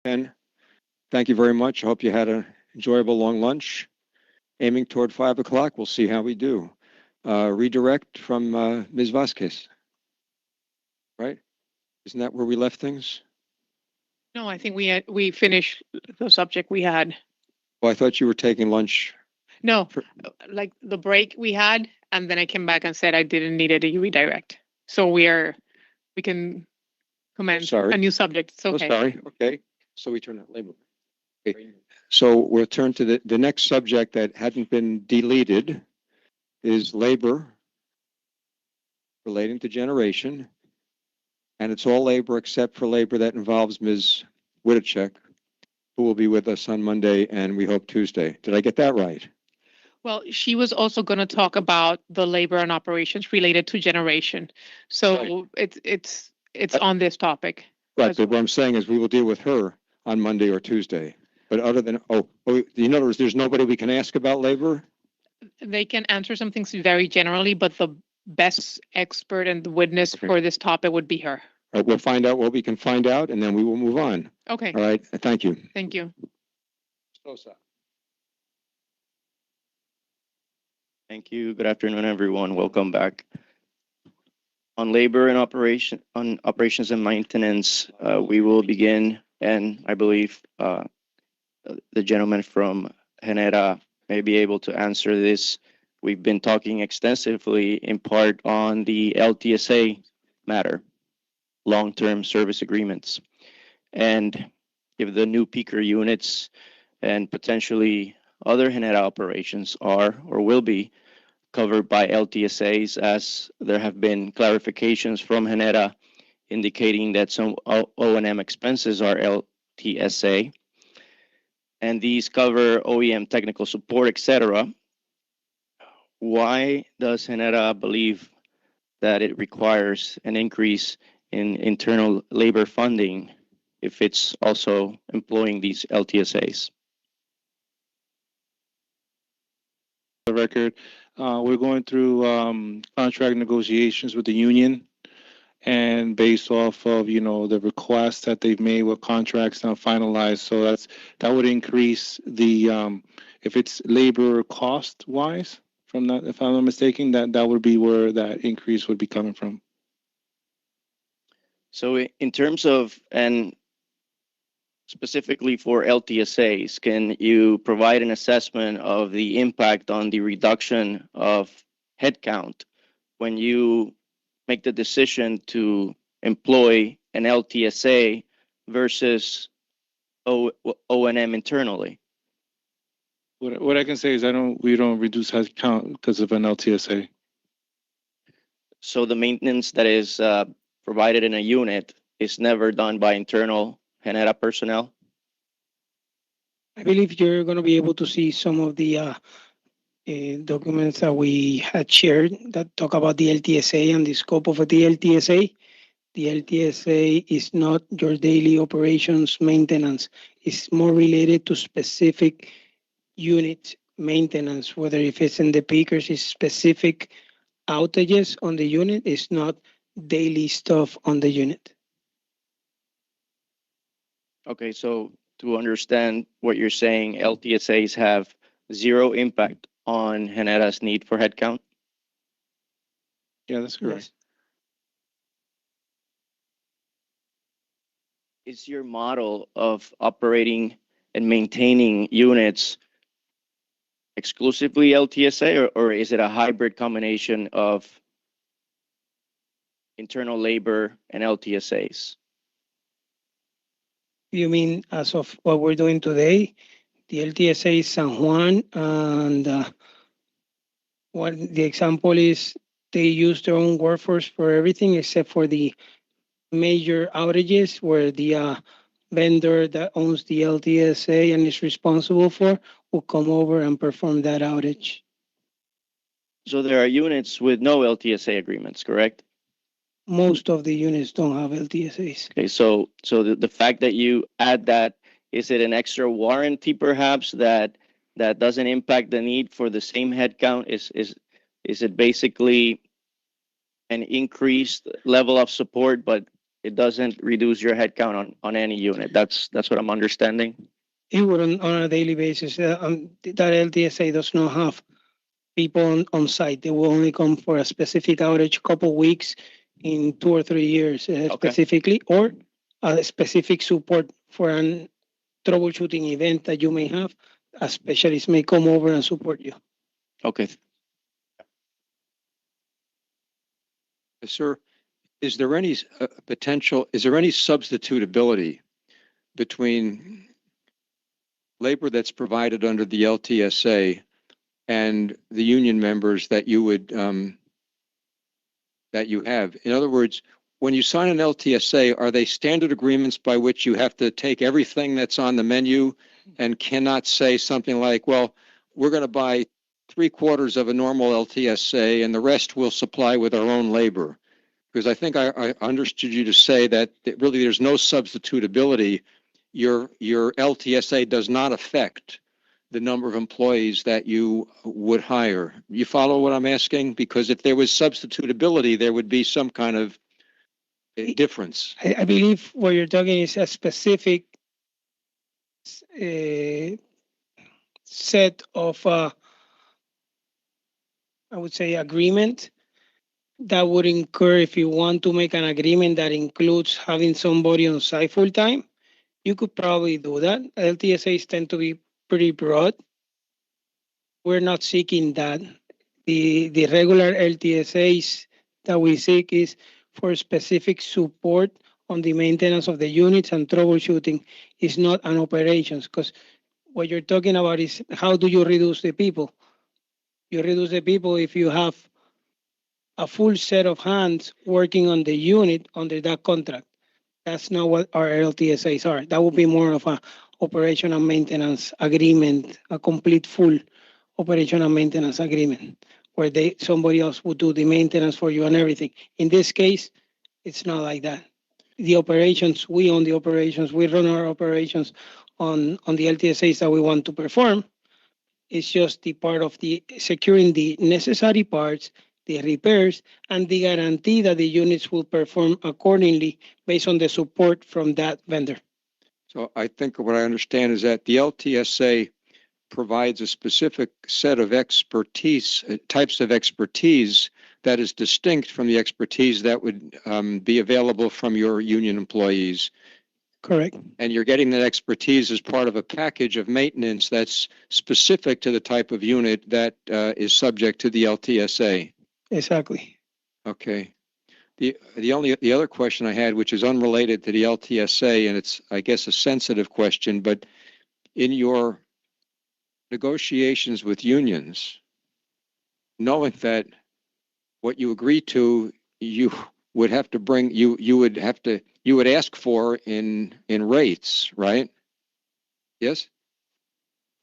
Ken, thank you very much. I hope you had an enjoyable long lunch. Aiming toward 5 o'clock. We'll see how we do. Redirect from Ms. Vasquez. Right? Isn't that where we left things? No, I think we finished the subject we had. Well, I thought you were taking lunch. No, like the break we had, and then I came back and said I didn't need a redirect. So we can commence a new subject. It's okay. Oh, sorry. Okay. So we turn that label. Okay. So we'll turn to the next subject that hadn't been deleted is labor relating to generation. And it's all labor except for labor that involves Ms. Witachek, who will be with us on Monday and we hope Tuesday. Did I get that right? Well, she was also going to talk about the labor and operations related to generation. So it's on this topic. Right, but what I'm saying is we will deal with her on Monday or Tuesday. But other than, in other words, there's nobody we can ask about labor? They can answer some things very generally, but the best expert and the witness for this topic would be her. All right, we'll find out what we can find out and then we will move on. Okay. All right, thank you. Thank you. Thank you. Good afternoon, everyone. Welcome back. On labor and operations and maintenance, we will begin, and I believe the gentleman from Genera may be able to answer this. We've been talking extensively in part on the LTSA matter, long-term service agreements, and if the new peaker units and potentially other Genera operations are or will be covered by LTSAs, as there have been clarifications from Genera indicating that some O&M expenses are LTSA, and these cover OEM technical support, etc. Why does Genera believe that it requires an increase in internal labor funding if it's also employing these LTSAs? The record, we're going through contract negotiations with the union, and based off of the requests that they've made with contracts now finalized, so that would increase the if it's labor cost wise, from that, if I'm not mistaken, that would be where that increase would be coming from. So in terms of, and specifically for LTSAs, can you provide an assessment of the impact on the reduction of headcount when you make the decision to employ an LTSA versus O&M internally? What I can say is we don't reduce headcount because of an LTSA. So the maintenance that is provided in a unit is never done by internal Genera personnel? I believe you're going to be able to see some of the documents that we had shared that talk about the LTSA and the scope of the LTSA. The LTSA is not your daily operations maintenance. It's more related to specific unit maintenance, whether if it's in the peakers, it's specific outages on the unit. It's not daily stuff on the unit. Okay, so to understand what you're saying, LTSAs have zero impact on Genera's need for headcount? Yeah, that's correct. Yes. Is your model of operating and maintaining units exclusively LTSA, or is it a hybrid combination of internal labor and LTSAs? You mean as of what we're doing today? The LTSA is San Juan, and what the example is, they use their own workforce for everything except for the major outages where the vendor that owns the LTSA and is responsible for will come over and perform that outage. So there are units with no LTSA agreements, correct? Most of the units don't have LTSAs. Okay, so the fact that you add that, is it an extra warranty perhaps that doesn't impact the need for the same headcount? Is it basically an increased level of support, but it doesn't reduce your headcount on any unit. That's what I'm understanding. It would on a daily basis. That LTSA does not have people on site. They will only come for a specific outage, couple weeks in 2 or 3 years specifically, or a specific support for an troubleshooting event that you may have. A specialist may come over and support you. Okay. Sir, is there any potential, is there any substitutability between labor that's provided under the LTSA and the union members that you would, that you have? In other words, when you sign an LTSA, are they standard agreements by which you have to take everything that's on the menu and cannot say something like, well, we're going to buy 3/4 of a normal LTSA and the rest we'll supply with our own labor? Because I think I understood you to say that really there's no substitutability. Your LTSA does not affect the number of employees that you would hire. You follow what I'm asking? Because if there was substitutability, there would be some kind of difference. I believe what you're talking is a specific set of, I would say, agreement that would incur if you want to make an agreement that includes having somebody on site full time. You could probably do that. LTSAs tend to be pretty broad. We're not seeking that. The regular LTSAs that we seek is for specific support on the maintenance of the units and troubleshooting. Is not an operations, because what you're talking about is how do you reduce the people? You reduce the people if you have a full set of hands working on the unit under that contract. That's not what our LTSAs are. That would be more of a operation and maintenance agreement, a complete full operation and maintenance agreement, where somebody else would do the maintenance for you and everything. In this case, it's not like that. The operations, we own the operations, we run our operations on the LTSAs that we want to perform. It's just the part of the securing the necessary parts, the repairs, and the guarantee that the units will perform accordingly based on the support from that vendor. So I think what I understand is that the LTSA provides a specific set of expertise, types of expertise that is distinct from the expertise that would be available from your union employees. Correct. And you're getting that expertise as part of a package of maintenance that's specific to the type of unit that is subject to the LTSA. Exactly. Okay. The other question I had, which is unrelated to the LTSA, and it's, I guess, a sensitive question, but in your negotiations with unions, knowing that what you agree to, you would have to bring, you would ask for in rates, right? Yes?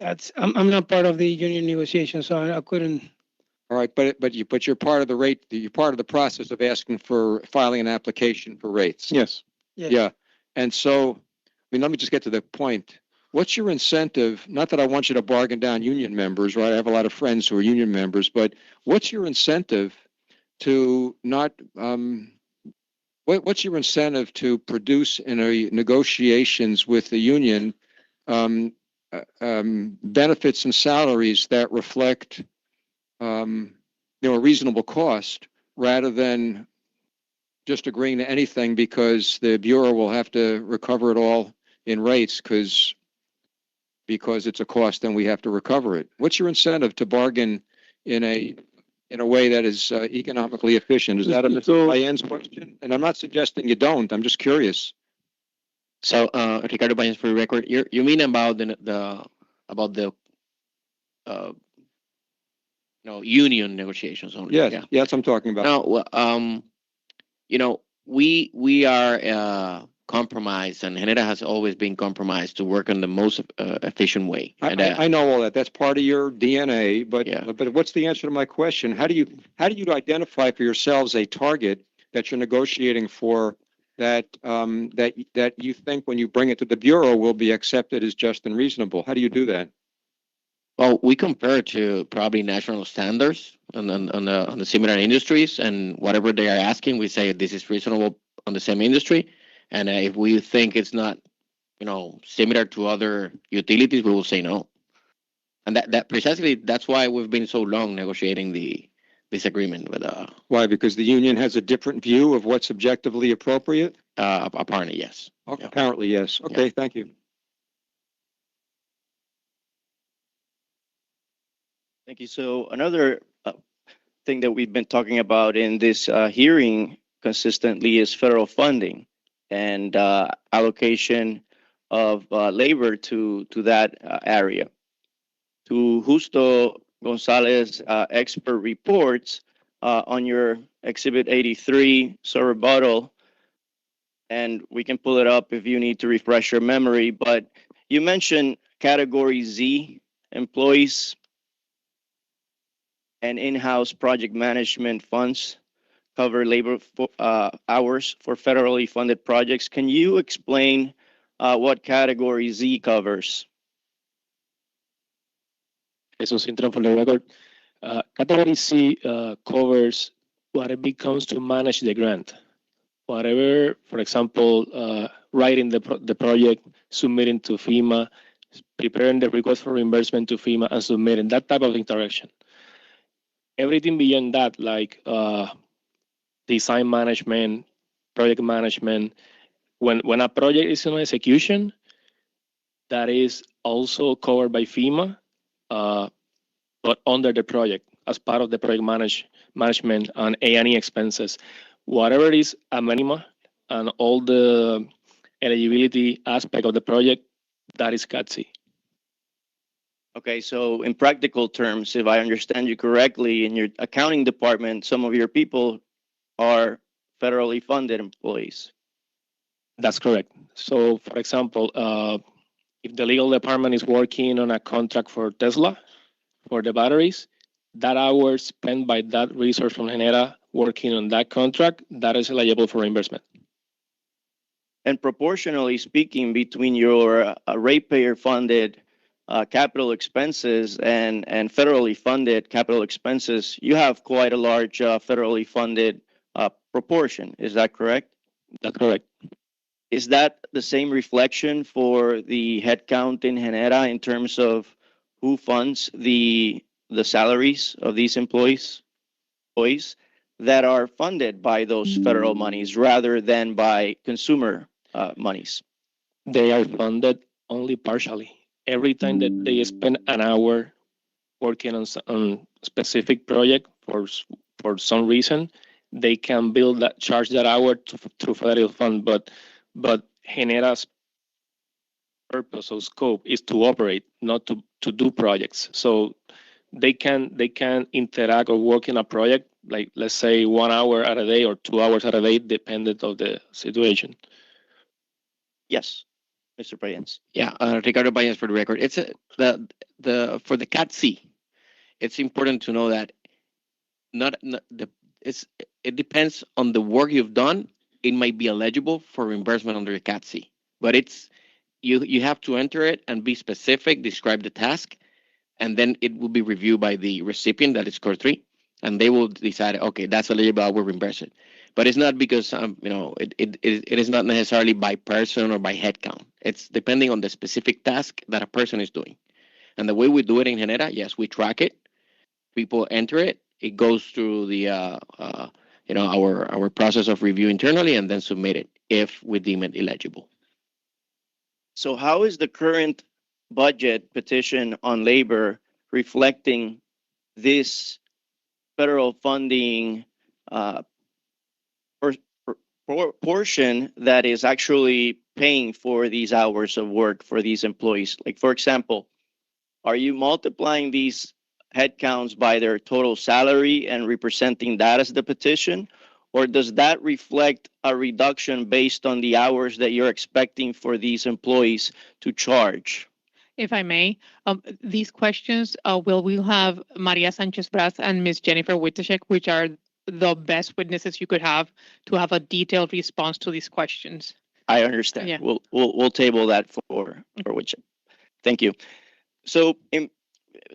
I'm not part of the union negotiation, so I couldn't. All right, but you're part of the rate. You're part of the process of asking for filing an application for rates. Yes. Yeah, and so, I mean, let me just get to the point. What's your incentive? Not that I want you to bargain down union members, right? I have a lot of friends who are union members, but what's your incentive to not? What's your incentive to produce in a negotiations with the union benefits and salaries that reflect a reasonable cost, rather than just agreeing to anything because the Bureau will have to recover it all in rates because it's a cost and we have to recover it? What's your incentive to bargain in a way that is economically efficient? Is that a Mr. Bayen's question? And I'm not suggesting you don't. I'm just curious. So, Ricardo Bañez, for the record, you mean about the union negotiations only? Yes, yeah, that's what I'm talking about. No, we are compromised, and Genera has always been compromised to work in the most efficient way. I know all that. That's part of your DNA. But Yeah. but what's the answer to my question? How do you identify for yourselves a target that you're negotiating for that you think when you bring it to the Bureau will be accepted as just and reasonable? How do you do that? Well, we compare to probably national standards on the similar industries, and whatever they are asking, we say this is reasonable on the same industry. And if we think it's not, similar to other utilities, we will say no. And that precisely, that's why we've been so long negotiating this agreement with Why? Because the union has a different view of what's objectively appropriate? apparently, yes. Okay, apparently, yes. Okay, thank you. Thank you. So another thing that we've been talking about in this hearing consistently is federal funding and allocation of labor to that area. To Justo Gonzalez expert reports on your Exhibit 83, so rebuttal, and we can pull it up if you need to refresh your memory, but you mentioned Category Z employees and in-house project management funds cover labor hours for federally funded projects. Can you explain what Category Z covers? Jesus Intron for the record. Category C covers what it becomes to manage the grant. Whatever, for example, writing the project, submitting to FEMA, preparing the request for reimbursement to FEMA, and submitting that type of interaction. Everything beyond that, like design management, project management, when a project is in execution, that is also covered by FEMA, but under the project as part of the project management and A&E expenses. Whatever is a minima and all the eligibility aspect of the project, that is CATC. Okay, so in practical terms, if I understand you correctly, in your accounting department, some of your people are federally funded employees. That's correct. So, for example, if the legal department is working on a contract for Tesla, for the batteries, that hour spent by that resource from Genera working on that contract, that is eligible for reimbursement. And proportionally speaking, between your ratepayer funded capital expenses and federally funded capital expenses, you have quite a large federally funded proportion. Is that correct? That's correct. Is that the same reflection for the headcount in Genera in terms of who funds the salaries of these employees that are funded by those federal monies rather than by consumer monies? They are funded only partially. Every time that they spend an hour working on specific project for some reason, they can charge that hour through federal fund. But Genera's purpose or scope is to operate, not to do projects. So they can interact or work in a project, like let's say 1 hour at a day or 2 hours at a day, dependent of the situation. Yes, Mr. Payens. Yeah, Ricardo Payens for the record. It's for the CAT-C. It's important to know that it depends on the work you've done. It might be eligible for reimbursement under the CAT-C, but you have to enter it and be specific, describe the task, and then it will be reviewed by the recipient, that is Core 3, and they will decide, okay, that's eligible, I will reimburse it. But it's not because it is not necessarily by person or by headcount. It's depending on the specific task that a person is doing. And the way we do it in Genera, yes, we track it. People enter it. It goes through the our process of review internally, and then submit it if we deem it eligible. So how is the current budget petition on labor reflecting this federal funding portion that is actually paying for these hours of work for these employees? Like, for example, are you multiplying these headcounts by their total salary and representing that as the petition? Or does that reflect a reduction based on the hours that you're expecting for these employees to charge? If I may, these questions we'll have Maria Sanchez Braz and Ms. Jennifer Witashek, which are the best witnesses you could have to have a detailed response to these questions. I understand. Yeah. We'll table that for which. Thank you. So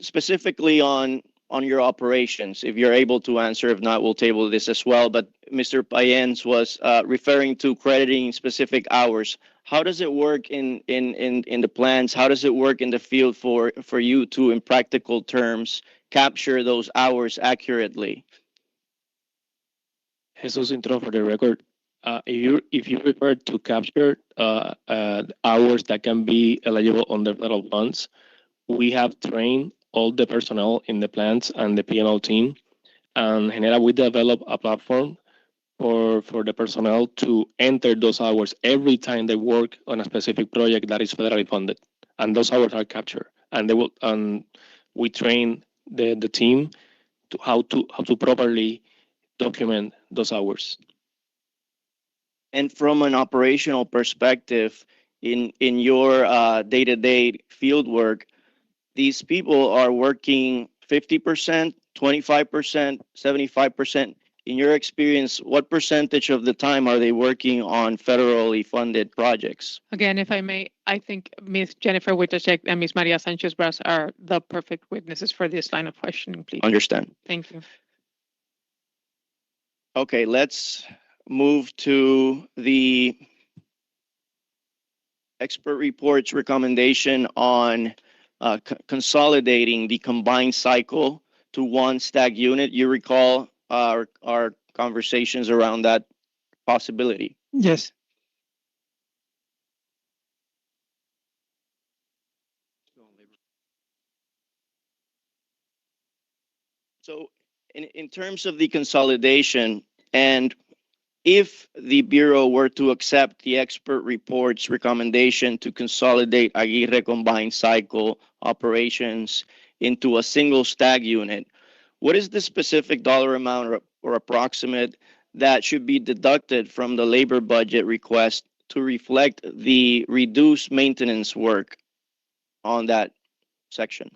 specifically on on your operations, if you're able to answer. If not, we'll table this as well. But Mr. Payens was referring to crediting specific hours. How does it work in the plans? How does it work in the field for you to, in practical terms, capture those hours accurately? Jesus intro for the record. If you refer to capture hours that can be eligible under federal funds, we have trained all the personnel in the plants and the P&L team, and Genera, we develop a platform for the personnel to enter those hours every time they work on a specific project that is federally funded, and those hours are captured, and they will and we train the team to how to properly document those hours. And from an operational perspective, in your day-to-day field work, these people are working 50%, 25%, 75%. In your experience, what percentage of the time are they working on federally funded projects? Again, if I may, I think Ms. Jennifer Witaszek and Ms. Maria Sanchez Bras are the perfect witnesses for this line of questioning, please. Understand. Thank you. Okay, let's move to the expert report's recommendation on consolidating the combined cycle to one stag unit. You recall our conversations around that possibility. Yes. So in terms of the consolidation, and if the Bureau were to accept the expert report's recommendation to consolidate Aguirre combined cycle operations into a single stag unit, what is the specific dollar amount or approximate that should be deducted from the labor budget request to reflect the reduced maintenance work on that section?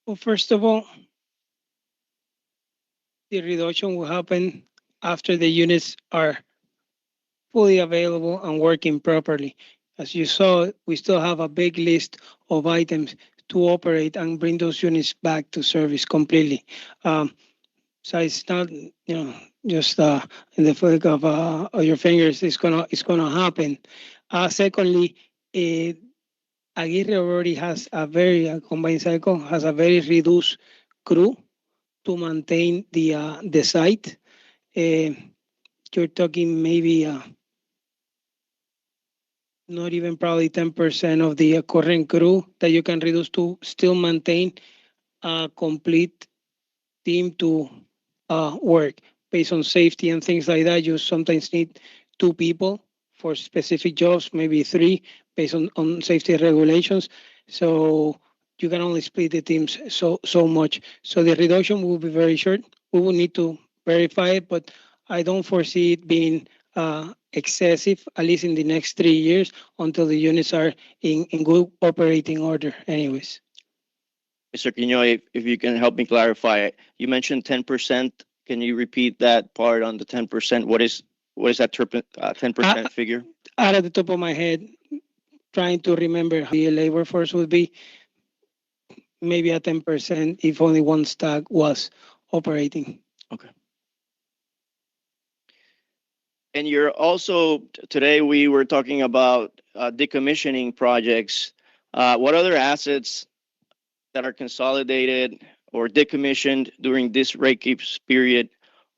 Well, first of all, the reduction will happen after the units are fully available and working properly. As you saw, we still have a big list of items to operate and bring those units back to service completely. So it's not, just in the flick of your fingers. It's gonna happen. Secondly, Aguirre already has a very combined cycle has a very reduced crew to maintain the site. You're talking maybe not even probably 10% of the current crew that you can reduce to still maintain a complete team to work based on safety and things like that. You sometimes need 2 people for specific jobs, maybe 3 based on safety regulations. So you can only split the teams so much. So the reduction will be very short. We will need to verify it, but I don't foresee it being excessive, at least in the next 3 years, until the units are in good operating order anyways. Mr. Quino, if you can help me clarify, you mentioned 10%. Can you repeat that part on the 10%? What is that 10% figure? Out of the top of my head, trying to remember how the labor force would be, maybe a 10% if only one stag was operating. Okay. And you're also, today we were talking about decommissioning projects. What other assets that are consolidated or decommissioned during this rate keeps period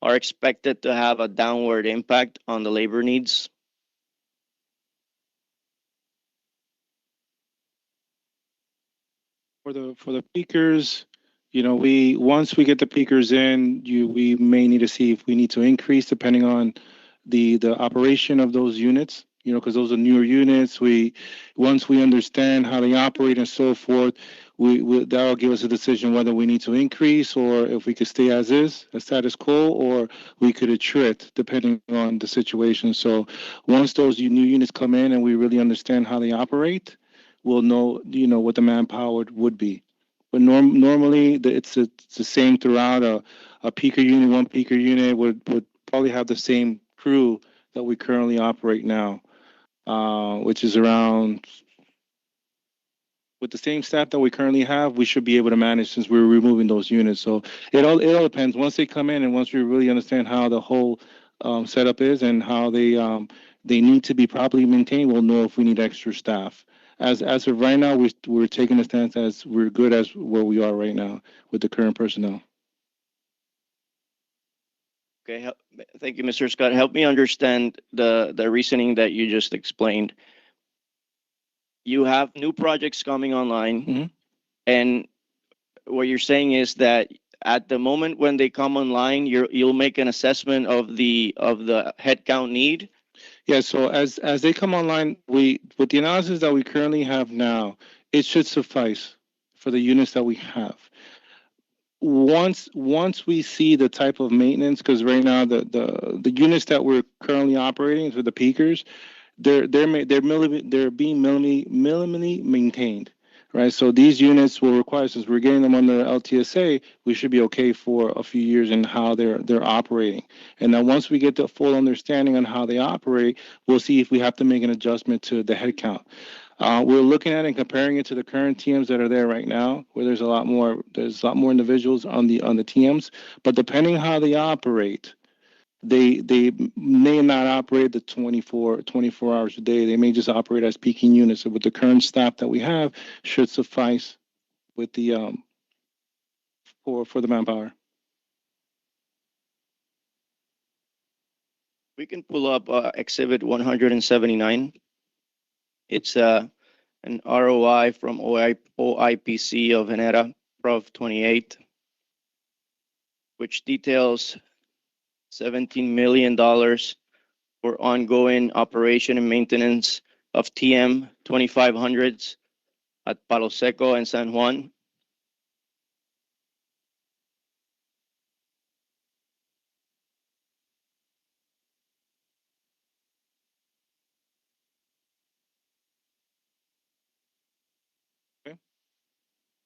are expected to have a downward impact on the labor needs? For the peakers, once we get the peakers in, we may need to see if we need to increase depending on the operation of those units, because those are newer units. Once we understand how they operate and so forth, that'll give us a decision whether we need to increase or if we could stay as is, a status quo, or we could attrit depending on the situation. So once those new units come in and we really understand how they operate, we'll know, what the manpower would be. But normally it's the same throughout. A peaker unit, one peaker unit would probably have the same crew that we currently operate now, which is around with the same staff that we currently have, we should be able to manage since we're removing those units. So it all depends. Once they come in and once we really understand how the whole setup is and how they need to be properly maintained, we'll know if we need extra staff. As of right now, we're taking a stance as we're good as where we are right now with the current personnel. Okay, thank you, Mr. Scott. Help me understand the reasoning that you just explained. You have new projects coming online, Mhm. and what you're saying is that at the moment when they come online, you'll make an assessment of the headcount need. Yeah, so as they come online, with the analysis that we currently have now, it should suffice for the units that we have. Once we see the type of maintenance, because right now the units that we're currently operating for the peakers, they're being minimally maintained, right? So these units will require, since we're getting them under LTSA, we should be okay for a few years in how they're operating. And then once we get the full understanding on how they operate, we'll see if we have to make an adjustment to the headcount. We're looking at it and comparing it to the current TMs that are there right now, where there's a lot more individuals on the TMs. But depending how they operate, they may not operate the 24 hours a day. They may just operate as peaking units. So with the current staff that we have, should suffice with the for the manpower. We can pull up Exhibit 179. It's an ROI from OIPC of NEPR-AP-2023-0003, which details $17 million for ongoing operation and maintenance of TM 2500s at Palo Seco and San Juan.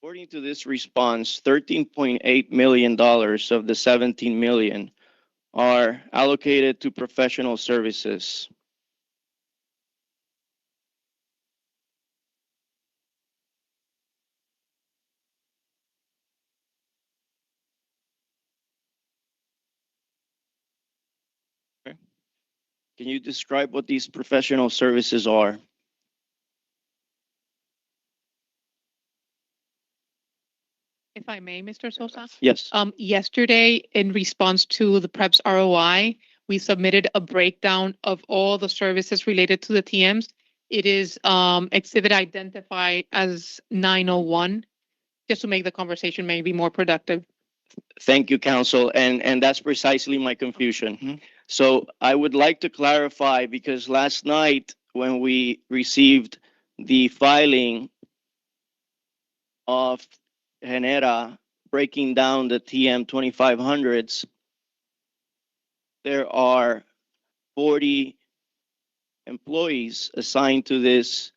According to this response, $13.8 million of the $17 million are allocated to professional services. Okay. Can you describe what these professional services are? If I may, Mr. Sosa. Yes. Yesterday, in response to the PREP's ROI, we submitted a breakdown of all the services related to the TMs. It is exhibit identified as 901, just to make the conversation maybe more productive. Thank you, Council. And that's precisely my confusion. Mhm. So I would like to clarify, because last night when we received the filing of Genera breaking down the TM 2500s, there are 40 employees assigned to this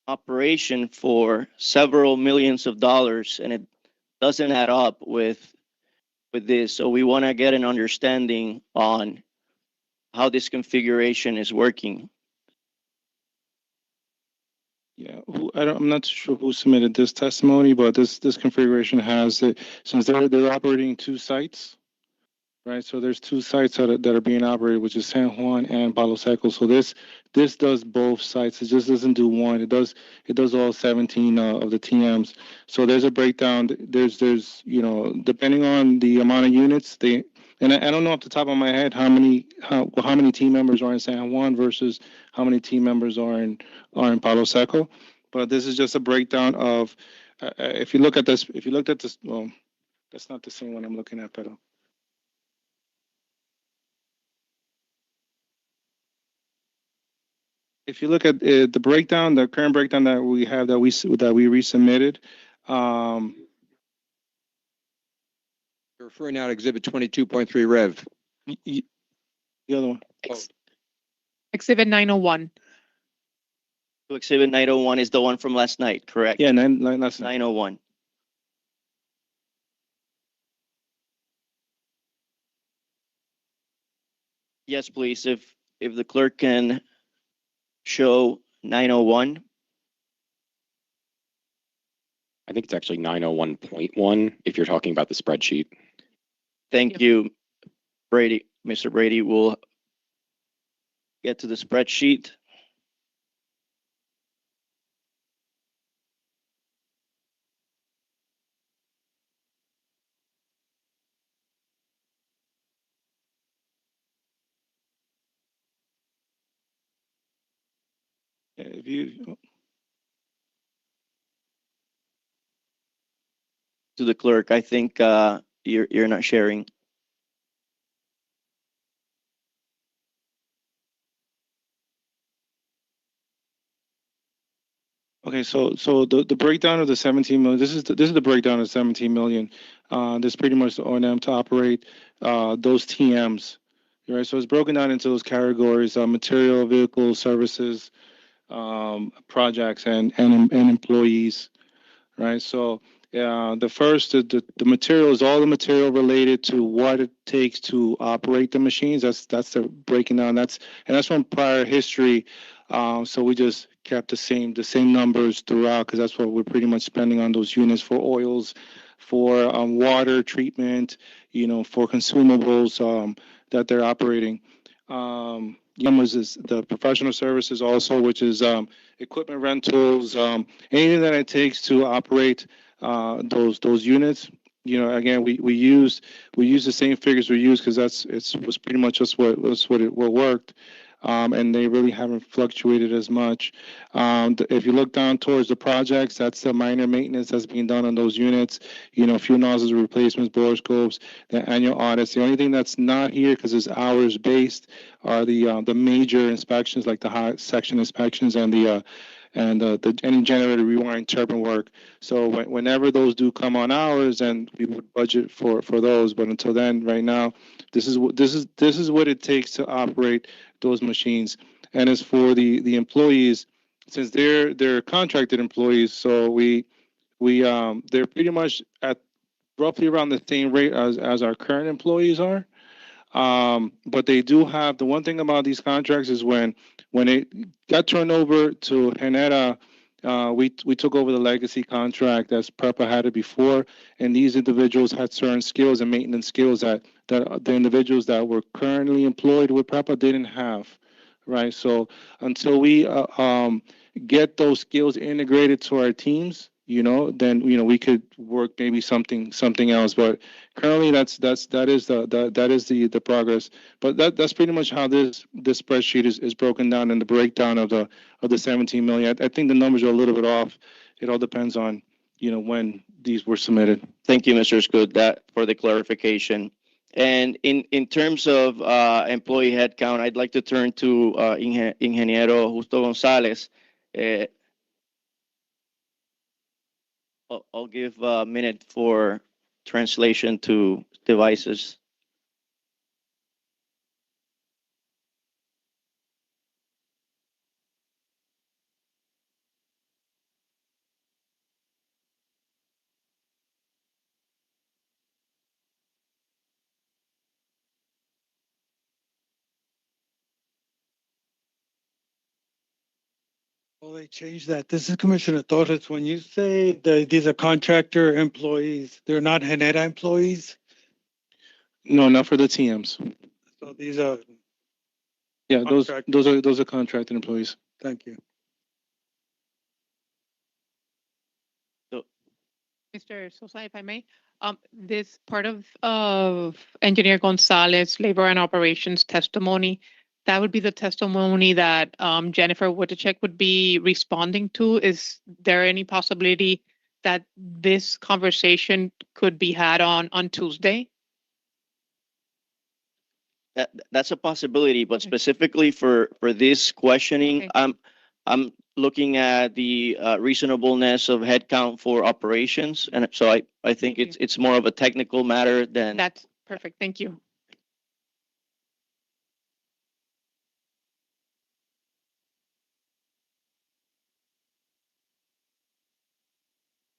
operation for several millions of dollars, and it doesn't add up with this. So we want to get an understanding on how this configuration is working. Yeah, I'm not sure who submitted this testimony, but this configuration has it, since they're operating two sites, right? So there's two sites that are being operated, which is San Juan and Palo Seco. So this does both sites. It just doesn't do one. It does all 17 of the TMs. So there's a breakdown. There's depending on the amount of units, and I don't know off the top of my head how many team members are in San Juan versus how many team members are in Palo Seco. But this is just a breakdown of if you looked at this, well, that's not the same one I'm looking at, but if you look at the breakdown, the current breakdown that we have that we resubmitted, You're referring now to Exhibit 22.3 Rev. the other one. Exhibit 901. So Exhibit 901 is the one from last night, correct? Yeah, that's 901. Yes, please. If the clerk can show 901. I think it's actually 901.1 if you're talking about the spreadsheet. Thank you, Brady. Mr. Brady will get to the spreadsheet. If you, To the clerk, I think you're not sharing. okay, so the breakdown of the 17 million. This is the breakdown of 17 million. There's pretty much the O&M to operate those TMs, right? So it's broken down into those categories: material, vehicle, services, projects, and employees, right? So the first, the material is all the material related to what it takes to operate the machines. That's the breaking down. That's from prior history. So we just kept the same numbers throughout because that's what we're pretty much spending on those units for oils, for water treatment, for consumables that they're operating. Numbers is the professional services also, which is equipment rentals, anything that it takes to operate those units. Again, we use the same figures we use because was pretty much just what worked. And they really haven't fluctuated as much. If you look down towards the projects, that's the minor maintenance that's being done on those units. Fuel nozzles replacements, borescopes, the annual audits. The only thing that's not here because it's hours based are the major inspections like the hot section inspections and the engine generator rewiring turbine work. So whenever those do come on hours, and we would budget for those. But until then, right now, this is what it takes to operate those machines. And as for the employees, since they're contracted employees, so they're pretty much at roughly around the same rate as our current employees are. But they do have the one thing about these contracts is when it got turned over to Genera, we took over the legacy contract as PREPA had it before, and these individuals had certain skills and maintenance skills that the individuals that were currently employed with PREPA didn't have, right? So until we get those skills integrated to our teams, then we could work maybe something else. But currently, that is the progress. But that's pretty much how this spreadsheet is broken down in the breakdown of the 17 million. I think the numbers are a little bit off. It all depends on when these were submitted. Thank you, Mr. Scoot, for the clarification. And in terms of employee headcount, I'd like to turn to Ingeniero Justo Gonzalez. I'll give a minute for translation to devices. Well, they changed that. This is Commissioner Torres. When you say that these are contractor employees, they're not Genera employees. No, not for the TMs. So these are, Yeah, those Contract. those are contracted employees. thank you. Mr. Sosa, if I may, this part of Engineer Gonzalez labor and operations testimony, that would be the testimony that Jennifer Wojcicek would be responding to. Is there any possibility that this conversation could be had on Tuesday? That's a possibility, but specifically for this questioning, Okay. I'm looking at the reasonableness of headcount for operations, and so I think Thank you. it's more of a technical matter than. That's perfect. Thank you.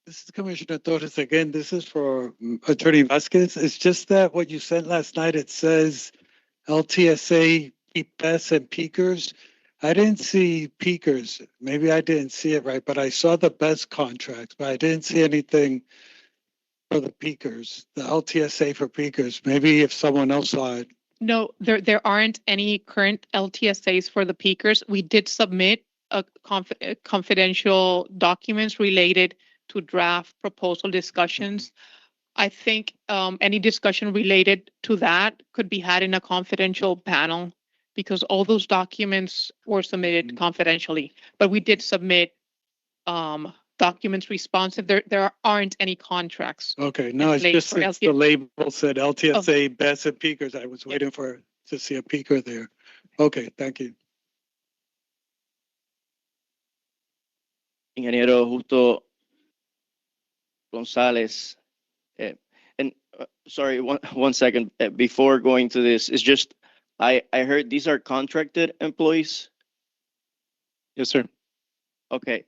This is Commissioner Torres again. This is for Attorney Vasquez. It's just that what you sent last night, it says LTSA, PPS, and peakers. I didn't see peakers. Maybe I didn't see it right, but I saw the best contracts, but I didn't see anything for the peakers, the LTSA for peakers. Maybe if someone else saw it. No, there aren't any current LTSAs for the peakers. We did submit a confidential documents related to draft proposal discussions. I think any discussion related to that could be had in a confidential panel because all those documents were submitted confidentially. But we did submit documents responsive. There aren't any contracts. Okay, no, in it's place just for since the label said LTSA best and peakers. I was waiting for to see a peaker there. Okay, thank you. Ingeniero Justo Gonzalez. And sorry, one second before going to this, it's just I heard these are contracted employees. Yes, sir. Okay,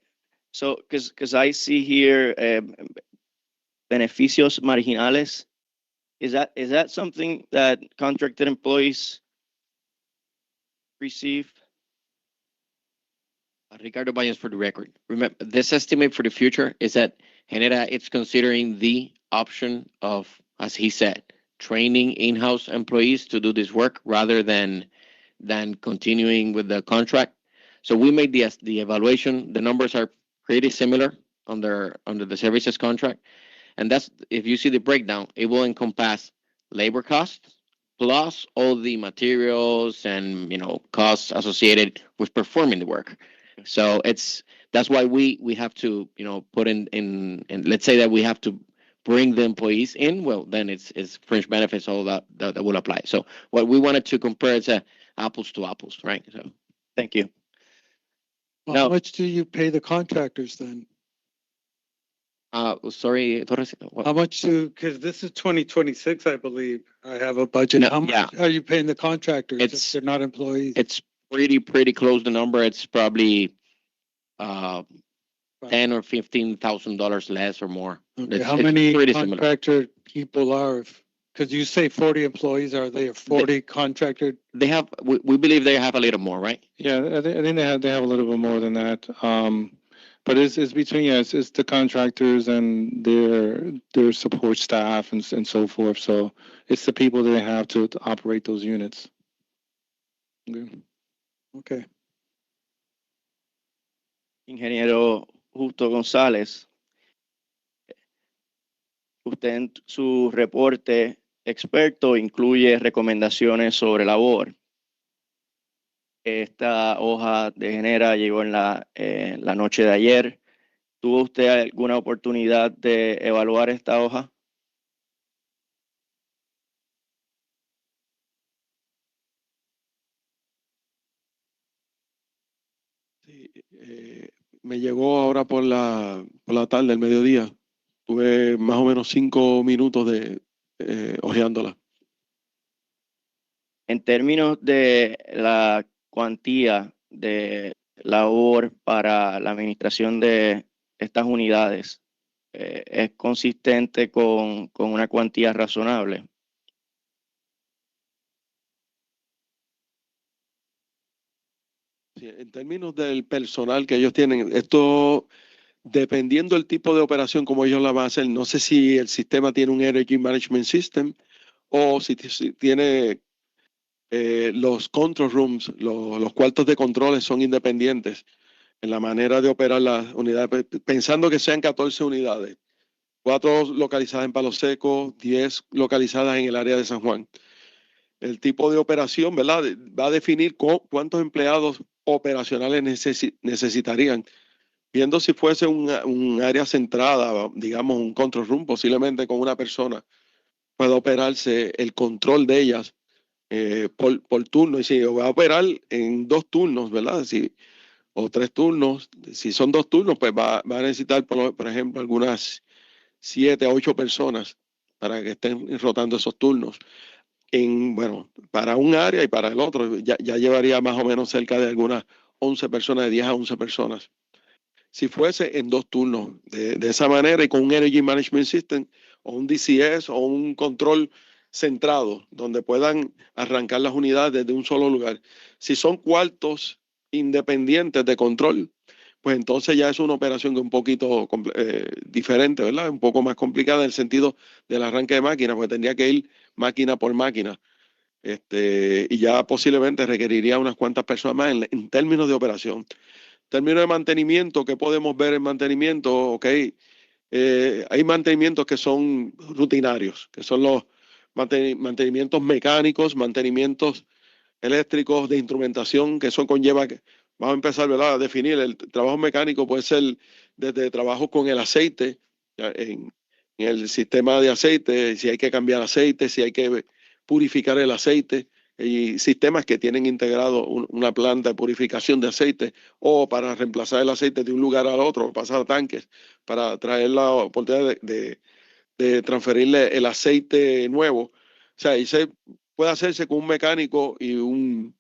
so because I see here beneficios marginales. Is that something that contracted employees receive? Ricardo Baños for the record. Remember, this estimate for the future is that Genera, it's considering the option of, as he said, training in-house employees to do this work rather than continuing with the contract. So we made the evaluation. The numbers are pretty similar under the services contract. And that's, if you see the breakdown, it will encompass labor costs plus all the materials and, costs associated with performing the work. So that's why we have to, put in, let's say that we have to bring the employees in. Well, then it's fringe benefits, all that will apply. So what we wanted to compare is apples to apples, right? So Thank you. Well, how much do you pay the contractors then? sorry, Torres. How much because this is 2026, I believe. I have a budget. No, How much are you paying the contractors if they're not employees? It's pretty close. The number, it's probably $10,000 or $15,000 less or more. Okay, It's how many pretty similar. contractor people are? Because you say 40 employees, are they 40 contractor? They have. We believe they have a little more, right? Yeah, I think they have a little bit more than that. But it's between it's the contractors and their support staff and so forth. So it's the people that they have to operate those units. Okay. Ingeniero Justo González, usted en su reporte experto incluye recomendaciones sobre labor. Esta hoja de Genera llegó en la noche de ayer. ¿Tuvo usted alguna oportunidad de evaluar esta hoja? Sí, me llegó ahora por la tarde, el mediodía. Tuve más o menos 5 minutos de hojeándola. En términos de la cuantía de labor para la administración de estas unidades, ¿es consistente con una cuantía razonable? Sí, en términos del personal que ellos tienen, esto dependiendo del tipo de operación como ellos la van a hacer, no sé si el sistema tiene un Energy Management System o si tiene los control rooms, los cuartos de controles son independientes en la manera de operar las unidades, pensando que sean 14 unidades, 4 localizadas en Palo Seco, 10 localizadas en el área de San Juan. El tipo de operación, ¿verdad? Va a definir cuántos empleados operacionales necesitarían. Viendo si fuese un área centrada, digamos un control room, posiblemente con una persona, pueda operarse el control de ellas por turno. Y si va a operar en 2 turnos, ¿verdad? O 3 turnos, si son 2 turnos, pues va a necesitar, por ejemplo, algunas 7 a 8 personas para que estén rotando esos turnos. Bueno, para un área y para el otro, ya llevaría más o menos cerca de algunas 11 personas, de 10 a 11 personas. Si fuese en 2 turnos, de esa manera y con un Energy Management System o un DCS o un control centrado, donde puedan arrancar las unidades desde un solo lugar. Si son cuartos independientes de control, pues entonces ya es una operación que es un poquito diferente, ¿verdad? Un poco más complicada en el sentido del arranque de máquina, porque tendría que ir máquina por máquina. Y ya posiblemente requeriría unas cuantas personas más en términos de operación. En términos de mantenimiento, ¿qué podemos ver en mantenimiento? Ok, hay mantenimientos que son rutinarios, que son los mantenimientos mecánicos, mantenimientos eléctricos, de instrumentación, que eso conlleva, vamos a empezar, ¿verdad?, a definir. El trabajo mecánico puede ser desde trabajo con el aceite, en el sistema de aceite, si hay que cambiar aceite, si hay que purificar el aceite, y sistemas que tienen integrado una planta de purificación de aceite, o para reemplazar el aceite de un lugar al otro, pasar tanques, para traer la oportunidad de transferirle el aceite nuevo. O sea, y se puede hacerse con un mecánico y un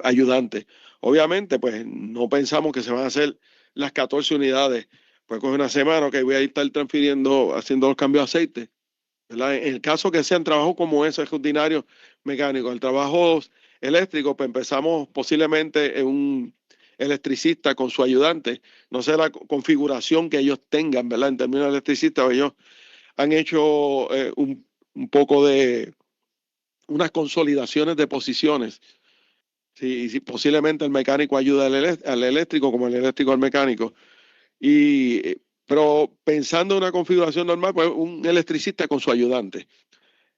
ayudante. Obviamente, pues no pensamos que se van a hacer las 14 unidades. Pues coge una semana que voy a estar transfiriendo, haciendo los cambios de aceite, ¿verdad? En el caso que sean trabajos como ese, rutinarios mecánicos, el trabajo eléctrico, pues empezamos posiblemente en un electricista con su ayudante. No sé la configuración que ellos tengan, ¿verdad? En términos de electricistas, ellos han hecho un poco de unas consolidaciones de posiciones. Sí, posiblemente el mecánico ayuda al eléctrico como el eléctrico al mecánico. Pero pensando en una configuración normal, pues un electricista con su ayudante.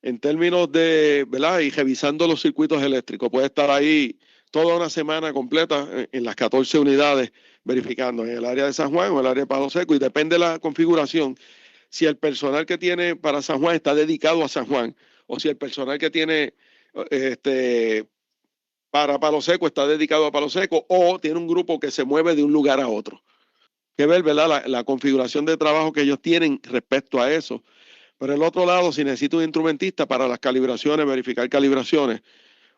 En términos de, ¿verdad? Y revisando los circuitos eléctricos, puede estar ahí toda una semana completa en las 14 unidades verificando en el área de San Juan o el área de Palo Seco, y depende de la configuración. Si el personal que tiene para San Juan está dedicado a San Juan, o si el personal que tiene para Palo Seco está dedicado a Palo Seco, o tiene un grupo que se mueve de un lugar a otro. Que ver, ¿verdad? La configuración de trabajo que ellos tienen respecto a eso. Por el otro lado, si necesito un instrumentista para las calibraciones, verificar calibraciones,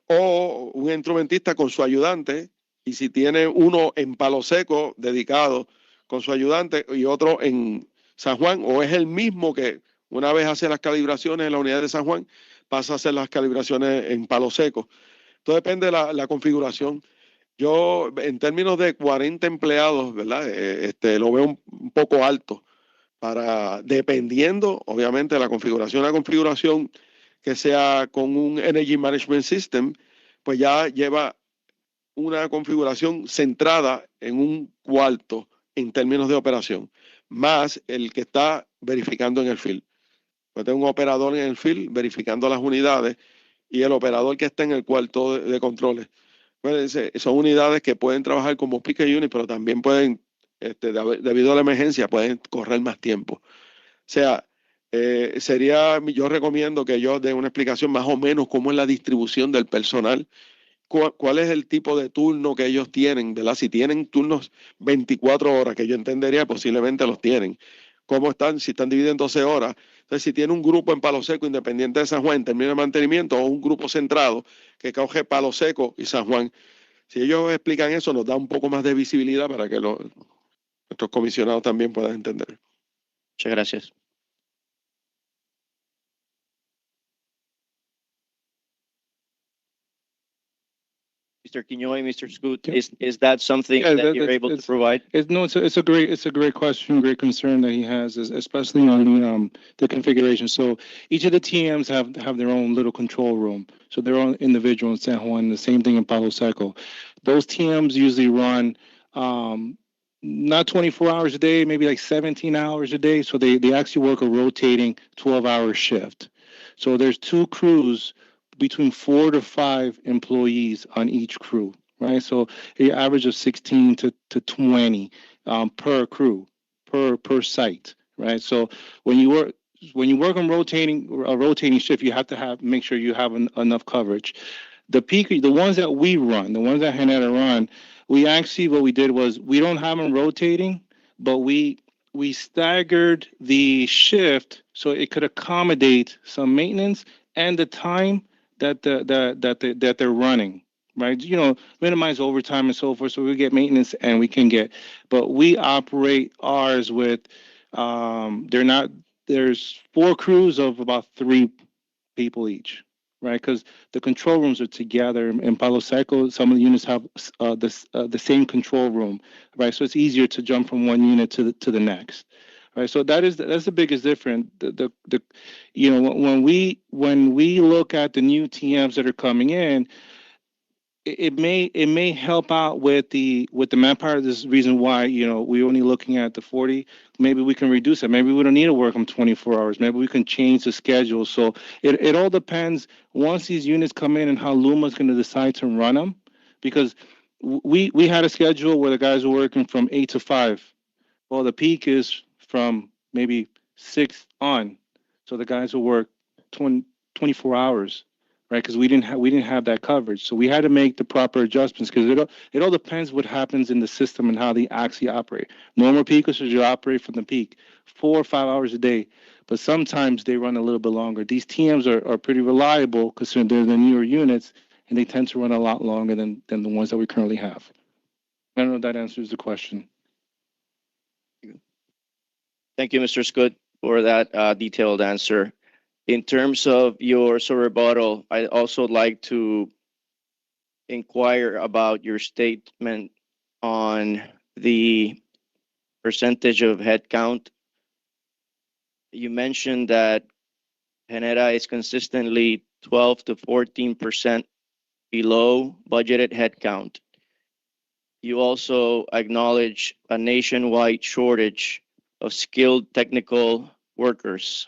o un instrumentista con su ayudante, y si tiene uno en Palo Seco dedicado con su ayudante y otro en San Juan, o es el mismo que una vez hace las calibraciones en la unidad de San Juan, pasa a hacer las calibraciones en Palo Seco. Todo depende de la configuración. Yo, en términos de 40 empleados, ¿verdad? Lo veo un poco alto dependiendo, obviamente, de la configuración que sea con un Energy Management System, pues ya lleva una configuración centrada en un cuarto en términos de operación, más el que está verificando en el field. Pues tengo un operador en el field verificando las unidades y el operador que está en el cuarto de controles. Pues son unidades que pueden trabajar como pick unit, pero también pueden, debido a la emergencia, pueden correr más tiempo. O sea, yo recomiendo que yo dé una explicación más o menos cómo es la distribución del personal, cuál es el tipo de turno que ellos tienen, ¿verdad? Si tienen turnos 24 horas, que yo entendería, posiblemente los tienen. ¿Cómo están? Si están divididos en 12 horas. Entonces, si tiene un grupo en Palo Seco, independiente de San Juan, en términos de mantenimiento, o un grupo centrado que coge Palo Seco y San Juan. Si ellos explican eso, nos da un poco más de visibilidad para que nuestros comisionados también puedan entender. Muchas gracias. Mr. Quinoy, Mr. Scoot, Yeah. is that something Yeah, that you're able to provide? It's a great question, great concern that he has, especially on the configuration. So each of the TMs have their own little control room. So they're all individual in San Juan. The same thing in Palo Seco. Those TMs usually run not 24 hours a day, maybe like 17 hours a day. So they actually work a rotating 12-hour shift. So there's two crews between 4 to 5 employees on each crew, right? So an average of 16 to 20 per crew, per site, right? So when you work on a rotating shift, you have to make sure you have enough coverage. The ones that we run, the ones that Hanetta run, what we did was we don't have them rotating, but we staggered the shift so it could accommodate some maintenance and the time that they're running, right? Minimize overtime and so forth, so we get maintenance and but we operate ours with there's 4 crews of about 3 people each, right? Because the control rooms are together. In Palo Seco, some of the units have the same control room, right? So it's easier to jump from one unit to the next, right? So that's the biggest difference. The you know, when we look at the new TMs that are coming in, it may help out with the manpower. This is the reason why, you know, we're only looking at the 40. Maybe we can reduce it. Maybe we don't need to work them 24 hours. Maybe we can change the schedule. So it all depends once these units come in and how Luma's going to decide to run them. Because we had a schedule where the guys were working from 8 to 5. Well, the peak is from maybe 6 on. So the guys will work 24 hours, right? Because we didn't have that coverage, so we had to make the proper adjustments. Because it all depends what happens in the system and how they actually operate. Normal peakers should operate from the peak 4 or 5 hours a day, but sometimes they run a little bit longer. These TMs are pretty reliable because they're the newer units, and they tend to run a lot longer than the ones that we currently have. I don't know if that answers the question. Thank you, Mr. Scott, for that detailed answer. In terms of your rebuttal, I'd also like to inquire about your statement on the percentage of headcount. You mentioned that Genera is consistently 12 to 14% below budgeted headcount. You also acknowledge a nationwide shortage of skilled technical workers,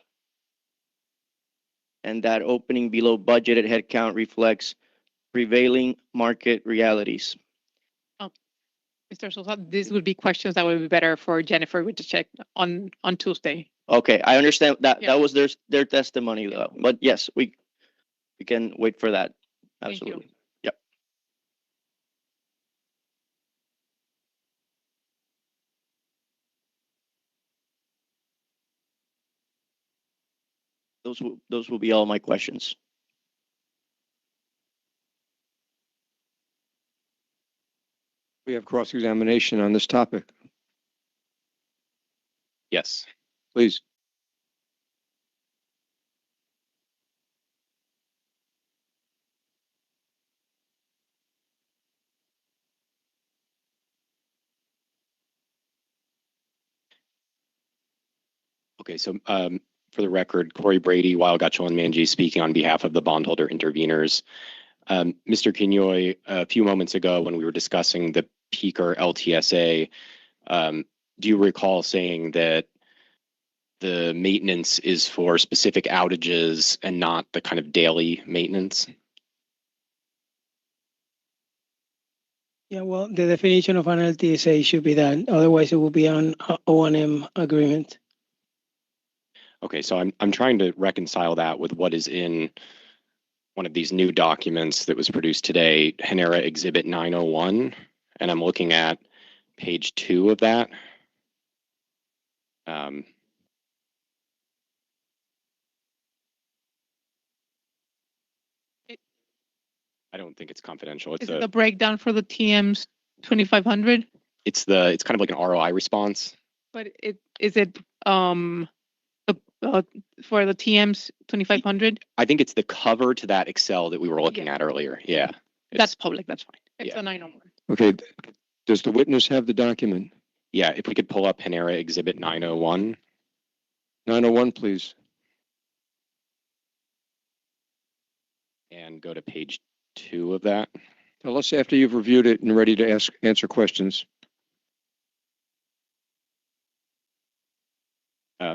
and that opening below budgeted headcount reflects prevailing market realities. Mr. Sosa, these would be questions that would be better for Jennifer to check on Tuesday. Okay, I understand that Yeah. that was their testimony though, but yes, we can wait for that. Thank you. Absolutely. Yep. Those will be all my questions. We have cross-examination on this topic. Yes. Please. Okay, so for the record, Corey Brady, Weil, Gutschel, and Manji speaking on behalf of the bondholder interveners. Mr. Quinoy, a few moments ago when we were discussing the peaker LTSA, do you recall saying that the maintenance is for specific outages and not the kind of daily maintenance? Yeah, well, the definition of an LTSA should be that. Otherwise, it will be an O&M agreement. Okay, so I'm trying to reconcile that with what is in one of these new documents that was produced today, Genera Exhibit 901, and I'm looking at page 2 of that. I don't think it's confidential. It's Is it the breakdown for the TMs 2500? it's kind of like an ROI response. But is it for the TMs 2500? I think it's the cover to that Excel that we were looking at earlier. Yeah. That's public. That's fine. It's yeah. a 901. Okay. Does the witness have the document? Yeah, if we could pull up Genera Exhibit 901. 901, please. And go to page 2 of that. Tell us after you've reviewed it and ready to answer questions.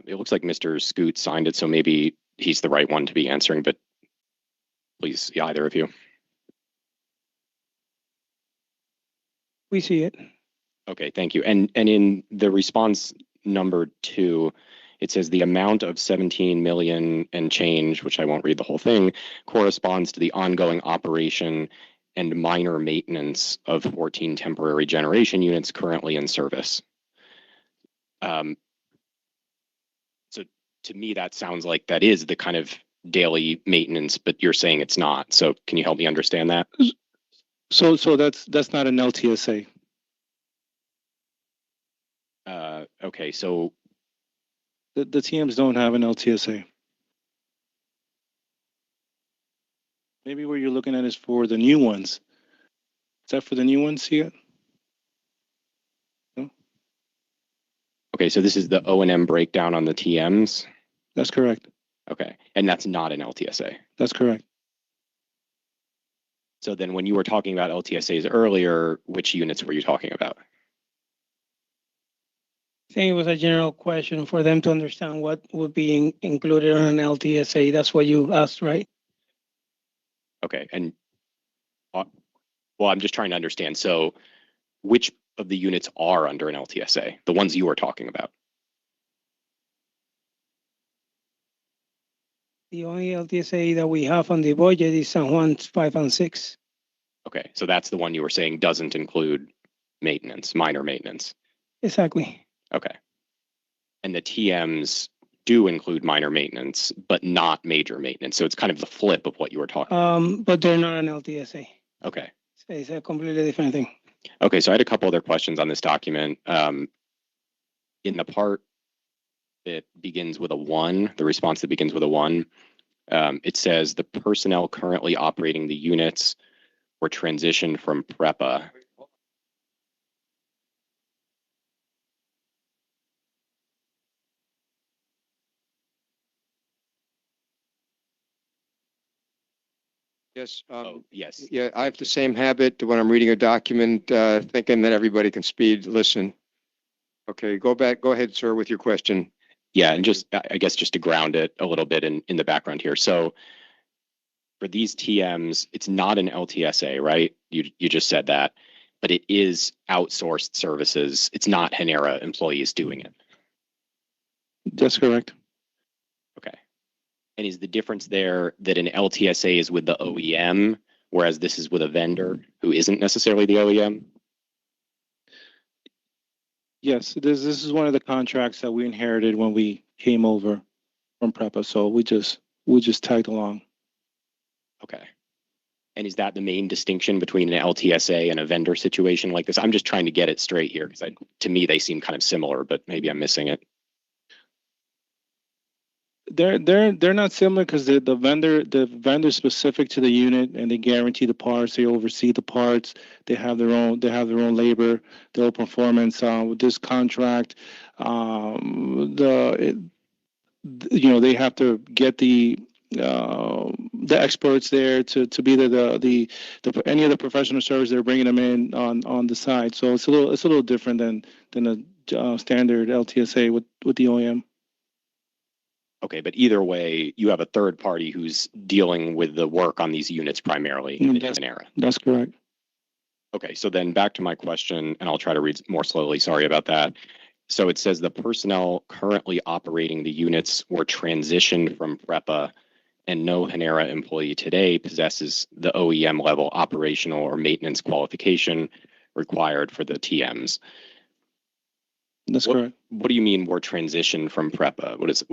It looks like Mr. Scoot signed it, so maybe he's the right one to be answering, but please, either of you. We see it. Okay, thank you. And in the response number 2, it says the amount of 17 million and change, which I won't read the whole thing, corresponds to the ongoing operation and minor maintenance of 14 temporary generation units currently in service. So to me, that sounds like that is the kind of daily maintenance, but you're saying it's not. So can you help me understand that? So that's not an LTSA. Okay, so The TMs don't have an LTSA. Maybe where you're looking at is for the new ones. Is that for the new ones here? Okay, so this is the O&M breakdown on the TMs. That's correct. Okay, and that's not an LTSA. That's correct. So then when you were talking about LTSAs earlier, which units were you talking about? I think it was a general question for them to understand what would be included on an LTSA. That's what you asked, right? Okay, and well, I'm just trying to understand. So which of the units are under an LTSA? The ones you were talking about? The only LTSA that we have on the budget is San Juan's 5 and 6. Okay, so that's the one you were saying doesn't include maintenance, minor maintenance. Exactly. Okay. And the TMs do include minor maintenance, but not major maintenance. So it's kind of the flip of what you were talking about. But they're not an LTSA. Okay. So it's a completely different thing. Okay, so I had a couple other questions on this document. In the part that begins with a 1, the response that begins with a 1, it says the personnel currently operating the units were transitioned from PREPA. Yes. Oh, yes. Yeah, I have the same habit when I'm reading a document, thinking that everybody can listen. Okay, go ahead, sir, with your question. Yeah, and just, I guess, just to ground it a little bit in the background here. So for these TMs, it's not an LTSA, right? You just said that, but it is outsourced services. It's not Genera employees doing it. That's correct. Okay. And is the difference there that an LTSA is with the OEM, whereas this is with a vendor who isn't necessarily the OEM? Yes, this is one of the contracts that we inherited when we came over from PREPA. So we just tagged along. Okay. And is that the main distinction between an LTSA and a vendor situation like this? I'm just trying to get it straight here because to me they seem kind of similar, but maybe I'm missing it. They're not similar because the vendor is specific to the unit and they guarantee the parts, they oversee the parts, they have their own labor, their own performance. With this contract, they have to get the experts there to be the any of the professional service they're bringing them in on the side. So it's a little different than a standard LTSA with the OEM. Okay, but either way, you have a third party who's dealing with the work on these units primarily in Genera. That's correct. Okay, so then back to my question, and I'll try to read more slowly. Sorry about that. So it says the personnel currently operating the units were transitioned from PREPA, and no Genera employee today possesses the OEM level operational or maintenance qualification required for the TMs. That's correct. What do you mean we're transitioned from PREPA? What does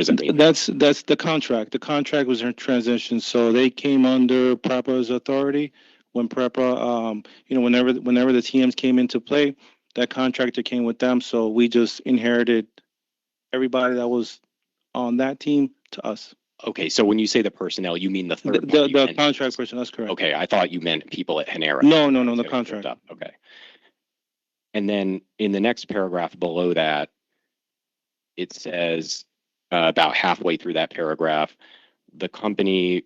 that mean? That's the contract. The contract was in transition, so they came under PREPA's authority when PREPA, whenever the TMs came into play, that contractor came with them. So we just inherited everybody that was on that team to us. Okay, so when you say the personnel, you mean the third party? The contract person. That's correct. Okay, I thought you meant people at Genera. No, the contract. Okay. And then in the next paragraph below that, it says about halfway through that paragraph, the company,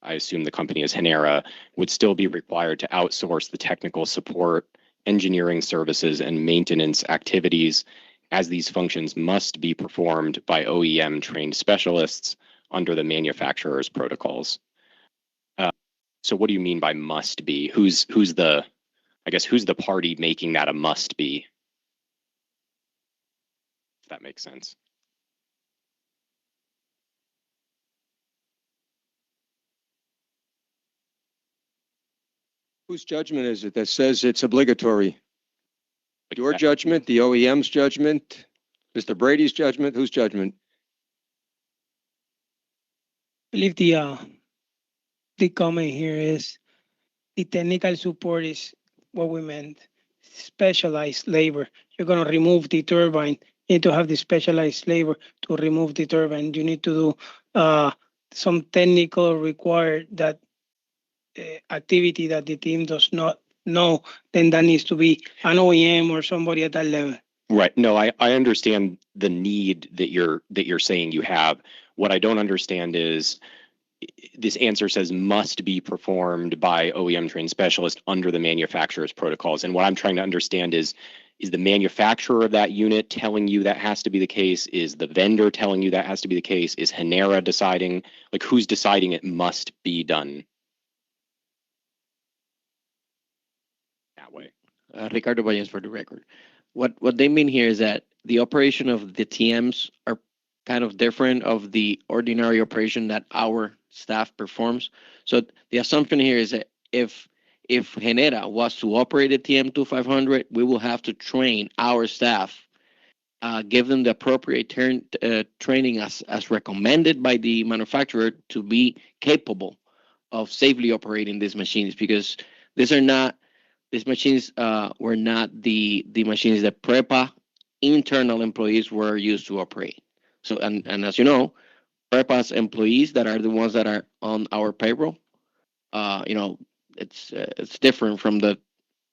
I assume the company is Genera, would still be required to outsource the technical support, engineering services, and maintenance activities, as these functions must be performed by OEM trained specialists under the manufacturer's protocols. So what do you mean by must be? Who's the party making that a must be? If that makes sense. Whose judgment is it that says it's obligatory? Your judgment, the OEM's judgment, Mr. Brady's judgment, whose judgment? I believe the comment here is the technical support is what we meant. Specialized labor. You're going to remove the turbine. You need to have the specialized labor to remove the turbine. You need to do some technical required that activity that the team does not know, then that needs to be an OEM or somebody at that level. Right. No, I understand the need that you're saying you have. What I don't understand is this answer says must be performed by OEM trained specialist under the manufacturer's protocols. And what I'm trying to understand is the manufacturer of that unit telling you that has to be the case? Is the vendor telling you that has to be the case? Is Genera deciding? Like, who's deciding it must be done that way? Ricardo Valles for the record. What they mean here is that the operation of the TMs are kind of different of the ordinary operation that our staff performs. So the assumption here is that if Genera was to operate a TM2500, we will have to train our staff, give them the appropriate training as recommended by the manufacturer to be capable of safely operating these machines, because these machines were not the machines that PREPA internal employees were used to operate. So, and as you know, PREPA's employees that are the ones that are on our payroll, it's different from the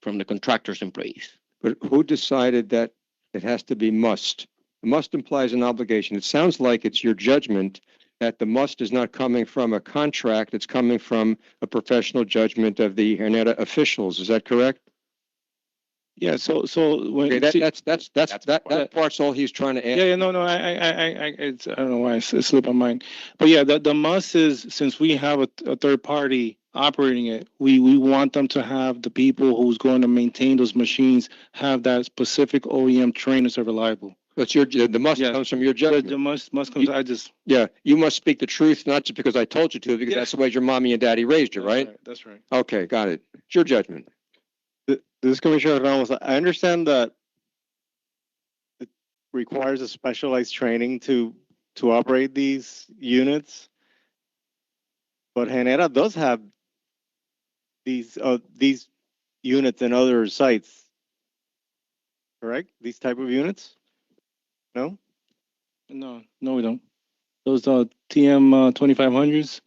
contractor's employees. But who decided that it has to be must? Must implies an obligation. It sounds like it's your judgment that the must is not coming from a contract, it's coming from a professional judgment of the Genera officials. Is that correct? Yeah, so when Okay, that part's all he's trying to add. yeah, no, I don't know why it slipped my mind, but yeah, the must is, since we have a third party operating it, we want them to have the people who's going to maintain those machines have that specific OEM trainers are reliable. That's the must comes from your judgment. The must comes. You must speak the truth, not just because I told you to, because that's the way your mommy and daddy raised you, right? That's right. Okay, got it. It's your judgment. This is Commissioner Ramos. I understand that it requires a specialized training to operate these units, but Genera does have these units in other sites, correct? These type of units? No? No, we don't. Those TM 2500s.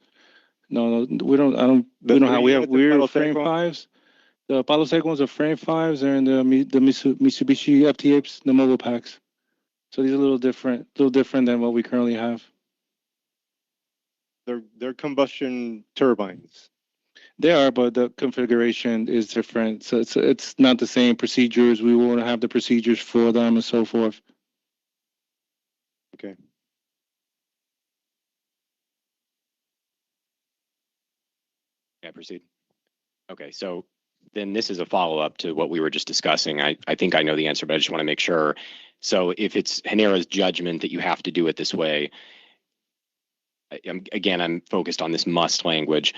No, we don't. We don't have. We have weird frame fives. The Palo Seco ones are frame fives, and the Mitsubishi FT8s, the mobile packs. So these are a little different than what we currently have. They're combustion turbines. They are, but the configuration is different. So it's not the same procedures. We won't have the procedures for them and so forth. Okay. Yeah, proceed. Okay, so then this is a follow-up to what we were just discussing. I think I know the answer, but I just want to make sure. So if it's Genera's judgment that you have to do it this way, I'm focused on this must language.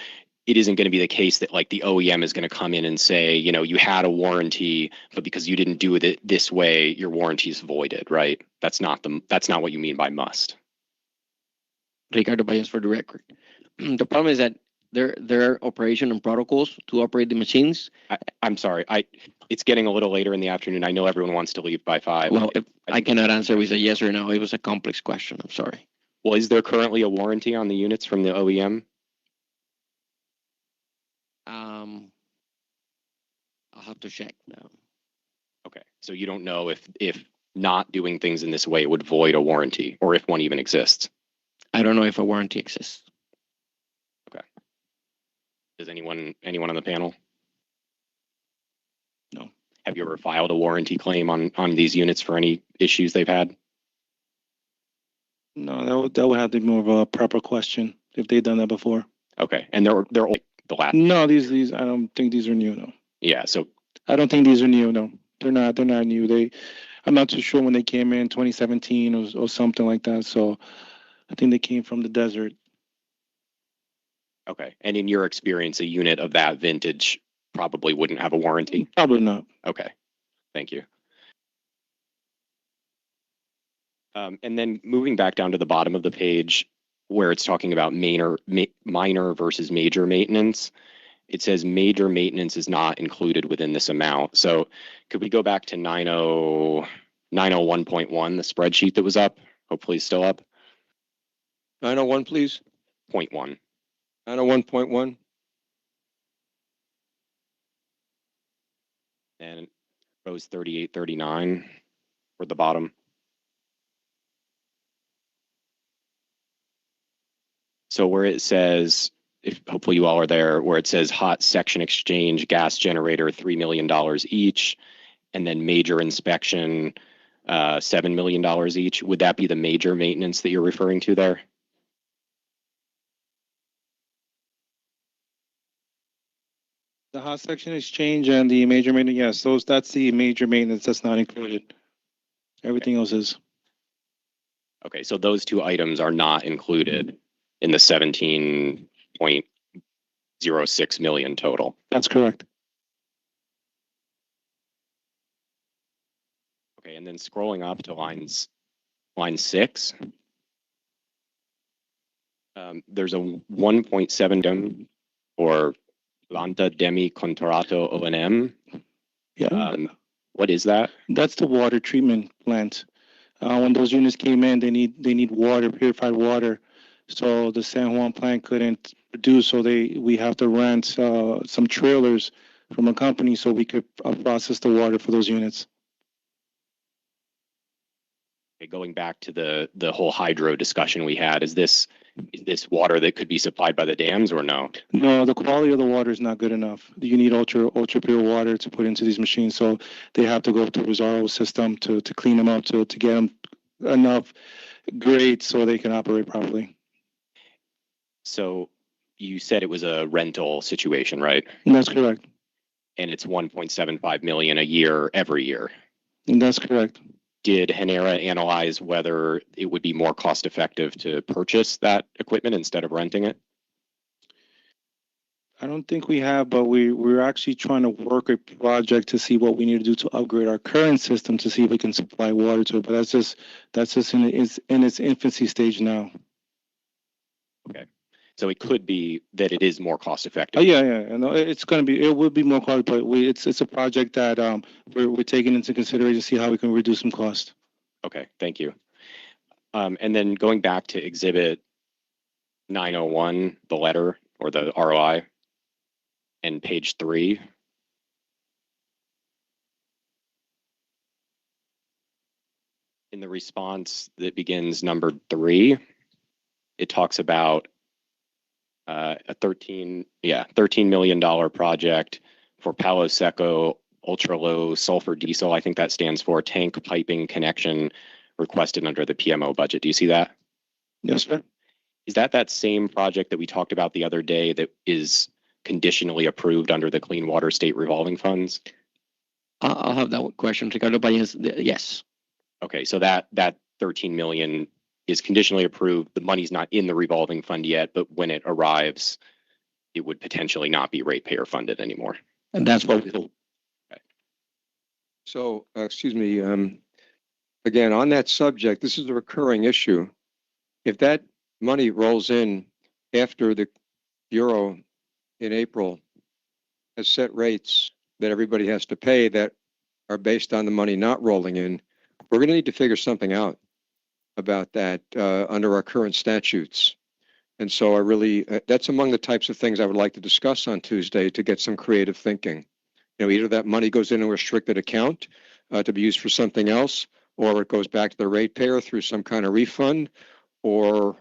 It isn't going to be the case that like the OEM is going to come in and say, you had a warranty, but because you didn't do it this way, your warranty is voided, right? That's not what you mean by must. Ricardo Valles for the record. The problem is that there are operation and protocols to operate the machines. I'm sorry. It's getting a little later in the afternoon. I know everyone wants to leave by 5. Well, I cannot answer with a yes or no. It was a complex question. I'm sorry. Well, is there currently a warranty on the units from the OEM? I'll have to check now. Okay, so you don't know if not doing things in this way would void a warranty, or if one even exists. I don't know if a warranty exists. Okay. Does anyone on the panel? No. Have you ever filed a warranty claim on these units for any issues they've had? No, that would have to be more of a proper question if they've done that before. Okay, and they're the last. No, these I don't think these are new. No. Yeah, so I don't think these are new. No, they're not new. I'm not too sure when they came in 2017 or something like that. So I think they came from the desert. okay, and in your experience, a unit of that vintage probably wouldn't have a warranty? Probably not. Okay, thank you. And then moving back down to the bottom of the page where it's talking about minor versus major maintenance, it says major maintenance is not included within this amount. So could we go back to 901.1, the spreadsheet that was up? Hopefully it's still up. 901, please. 0.1. 901.1. And rows 38, 39 for the bottom. So where it says, if hopefully you all are there, where it says hot section exchange, gas generator, $3 million each, and then major inspection, $7 million each, would that be the major maintenance that you're referring to there? The hot section exchange and the major maintenance, yes, that's the major maintenance that's not included. Everything else is. Okay, so those two items are not included in the 17.06 million total. That's correct. Okay, and then scrolling up to line 6. There's a 1.7 or Planta Demi Contrato O&M. Yeah, What is that? that's the water treatment plant. When those units came in, they need water, purified water. So the San Juan plant couldn't produce, so we have to rent some trailers from a company so we could process the water for those units. Okay, going back to the whole hydro discussion we had, is this water that could be supplied by the dams or no? No, the quality of the water is not good enough. You need ultra pure water to put into these machines, so they have to go through a RO system to clean them up to get them enough grade so they can operate properly. So you said it was a rental situation, right? And that's correct. And it's 1.75 million a year every year. And that's correct. Did Genera analyze whether it would be more cost effective to purchase that equipment instead of renting it? I don't think we have, but we're actually trying to work a project to see what we need to do to upgrade our current system to see if we can supply water to it. But that's just in its infancy stage now. Okay, so it could be that it is more cost effective. Yeah, and it will be more cost, but it's a project that we're taking into consideration to see how we can reduce some cost. Okay, thank you. And then going back to Exhibit 901, the letter or the ROI, and page 3. In the response that begins number 3, it talks about a $13 million project for Palo Seco ultra low sulfur diesel. I think that stands for tank piping connection requested under the PMO budget. Do you see that? Yes, sir. Is that same project that we talked about the other day that is conditionally approved under the Clean Water State revolving funds? I'll have that question, Ricardo. But yes. Okay, so that 13 million is conditionally approved. The money's not in the revolving fund yet, but when it arrives, it would potentially not be ratepayer funded anymore. And that's what we hope. Okay. So, excuse me, again, on that subject, this is a recurring issue. If that money rolls in after the Bureau in April has set rates that everybody has to pay that are based on the money not rolling in, we're going to need to figure something out about that under our current statutes. And so I really, that's among the types of things I would like to discuss on Tuesday to get some creative thinking. You know, either that money goes into a restricted account to be used for something else, or it goes back to the ratepayer through some kind of refund, or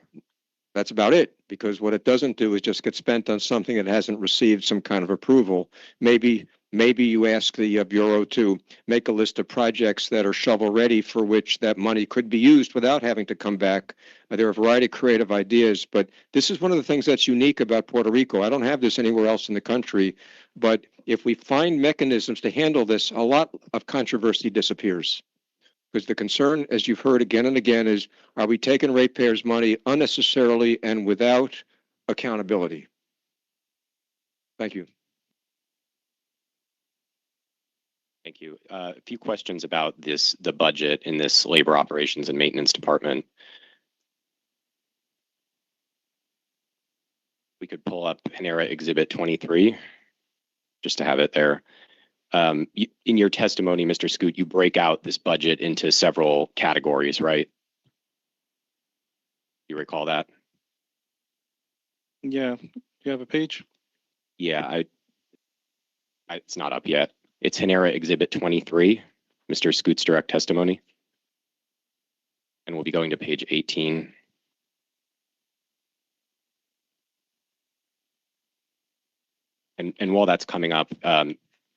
that's about it. Because what it doesn't do is just get spent on something that hasn't received some kind of approval. Maybe you ask the Bureau to make a list of projects that are shovel ready for which that money could be used without having to come back. There are a variety of creative ideas, but this is one of the things that's unique about Puerto Rico. I don't have this anywhere else in the country, but if we find mechanisms to handle this, a lot of controversy disappears. Because the concern, as you've heard again and again, is are we taking ratepayers' money unnecessarily and without accountability? Thank you. Thank you. A few questions about the budget in this labor operations and maintenance department. We could pull up Genera Exhibit 23, just to have it there. In your testimony, Mr. Scoot, you break out this budget into several categories, right? You recall that? Yeah. You have a page? Yeah, it's not up yet. It's Genera Exhibit 23, Mr. Scoot's direct testimony. And we'll be going to page 18. And while that's coming up,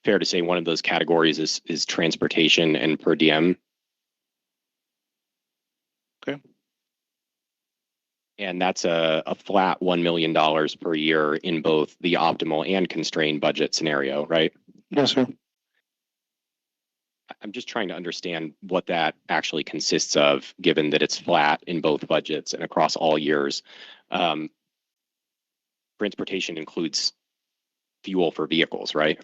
fair to say one of those categories is transportation and per diem. Okay. And that's a flat $1 million per year in both the optimal and constrained budget scenario, right? Yes, sir. I'm just trying to understand what that actually consists of, given that it's flat in both budgets and across all years. Transportation includes fuel for vehicles, right?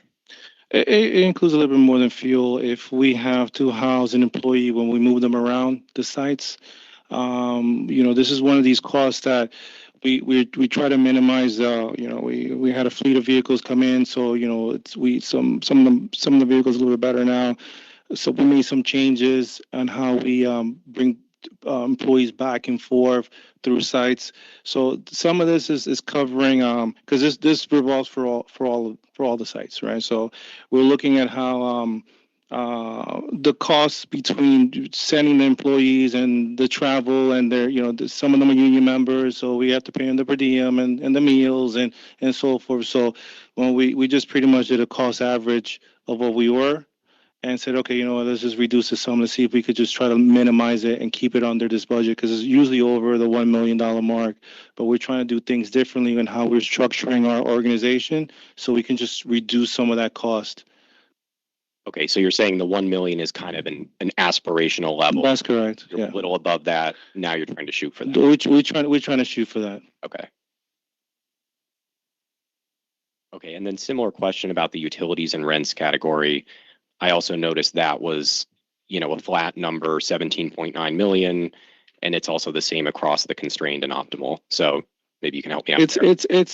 It includes a little bit more than fuel. If we have to house an employee when we move them around the sites, this is one of these costs that we try to minimize. We had a fleet of vehicles come in, so some of the vehicles a little bit better now. So we made some changes on how we bring employees back and forth through sites. So some of this is covering because this revolves for all the sites, right? So we're looking at how the costs between sending the employees and the travel and their some of them are union members, so we have to pay them the per diem and the meals and so forth. So when we just pretty much did a cost average of what we were and said, okay, let's just reduce the sum. Let's see if we could just try to minimize it and keep it under this budget, because it's usually over the $1 million mark. But we're trying to do things differently in how we're structuring our organization so we can just reduce some of that cost. Okay, so you're saying the 1 million is kind of an aspirational level. That's correct. You're Yeah. a little above that. Now you're trying to shoot for that. We're trying to shoot for that. Okay. Okay, and then similar question about the utilities and rents category. I also noticed that was, a flat number, 17.9 million, and it's also the same across the constrained and optimal. So maybe you can help me out. It's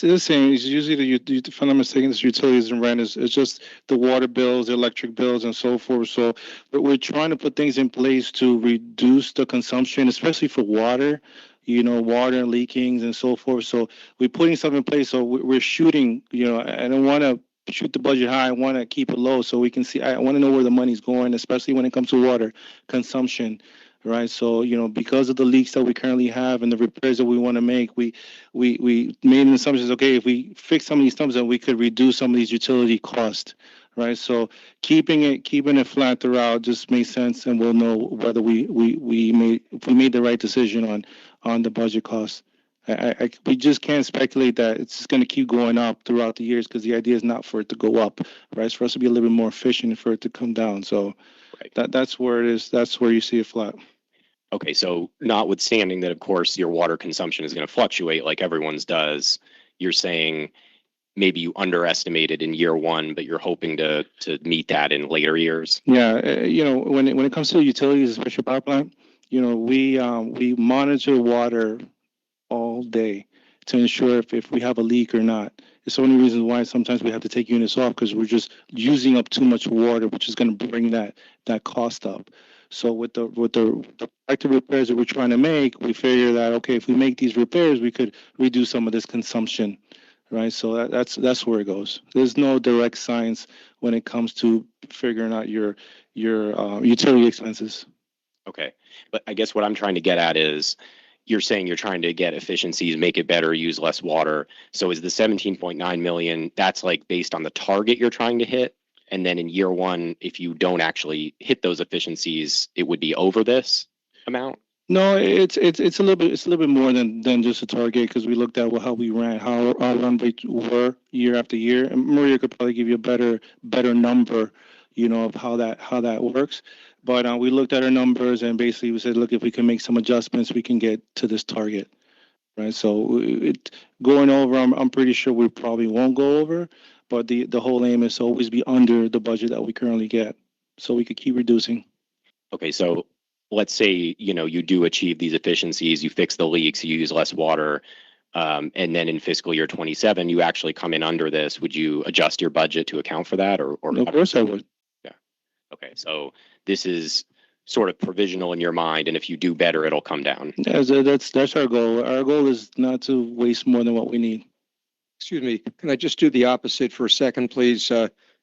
the same. It's usually if I'm not mistaken, it's utilities and rent. It's just the water bills, the electric bills, and so forth. So, but we're trying to put things in place to reduce the consumption, especially for water. Water and leakings and so forth. So we're putting stuff in place. So we're shooting. I don't want to shoot the budget high. I want to keep it low so we can see. I want to know where the money's going, especially when it comes to water consumption. Right. So, because of the leaks that we currently have and the repairs that we want to make, we made an assumption, okay, if we fix some of these thumbs, then we could reduce some of these utility costs. Right. So keeping it flat throughout just makes sense, and we'll know whether we made the right decision on the budget costs. We just can't speculate that it's just going to keep going up throughout the years, because the idea is not for it to go up, right? It's for us to be a little bit more efficient and for it to come down. So right. That's where it is. That's where you see it flat. Okay, so notwithstanding that, of course, your water consumption is going to fluctuate like everyone's does, you're saying maybe you underestimated in year one, but you're hoping to meet that in later years? Yeah, when it comes to utilities, especially power plant, we monitor water all day to ensure if we have a leak or not. It's one of the reasons why sometimes we have to take units off, because we're just using up too much water, which is going to bring that cost up. So with the active repairs that we're trying to make, we figure that, okay, if we make these repairs, we could reduce some of this consumption, right? So that's where it goes. There's no direct science when it comes to figuring out your utility expenses. Okay, but I guess what I'm trying to get at is, you're saying you're trying to get efficiencies, make it better, use less water. So is the 17.9 million, that's like based on the target you're trying to hit? And then in year one, if you don't actually hit those efficiencies, it would be over this amount? No, it's a little bit more than just a target, because we looked at how we ran, how our run rates were year after year. And Maria could probably give you a better number, of how that works. But we looked at our numbers and basically we said, look, if we can make some adjustments, we can get to this target, right? So going over, I'm pretty sure we probably won't go over, but the whole aim is to always be under the budget that we currently get, so we could keep reducing. Okay, so let's say, you do achieve these efficiencies, you fix the leaks, you use less water, and then in fiscal year 27, you actually come in under this. Would you adjust your budget to account for that? Or Of course I would. Yeah. Okay, so this is sort of provisional in your mind, and if you do better, it'll come down. Yeah, that's our goal. Our goal is not to waste more than what we need. Excuse me, can I just do the opposite for a second, please?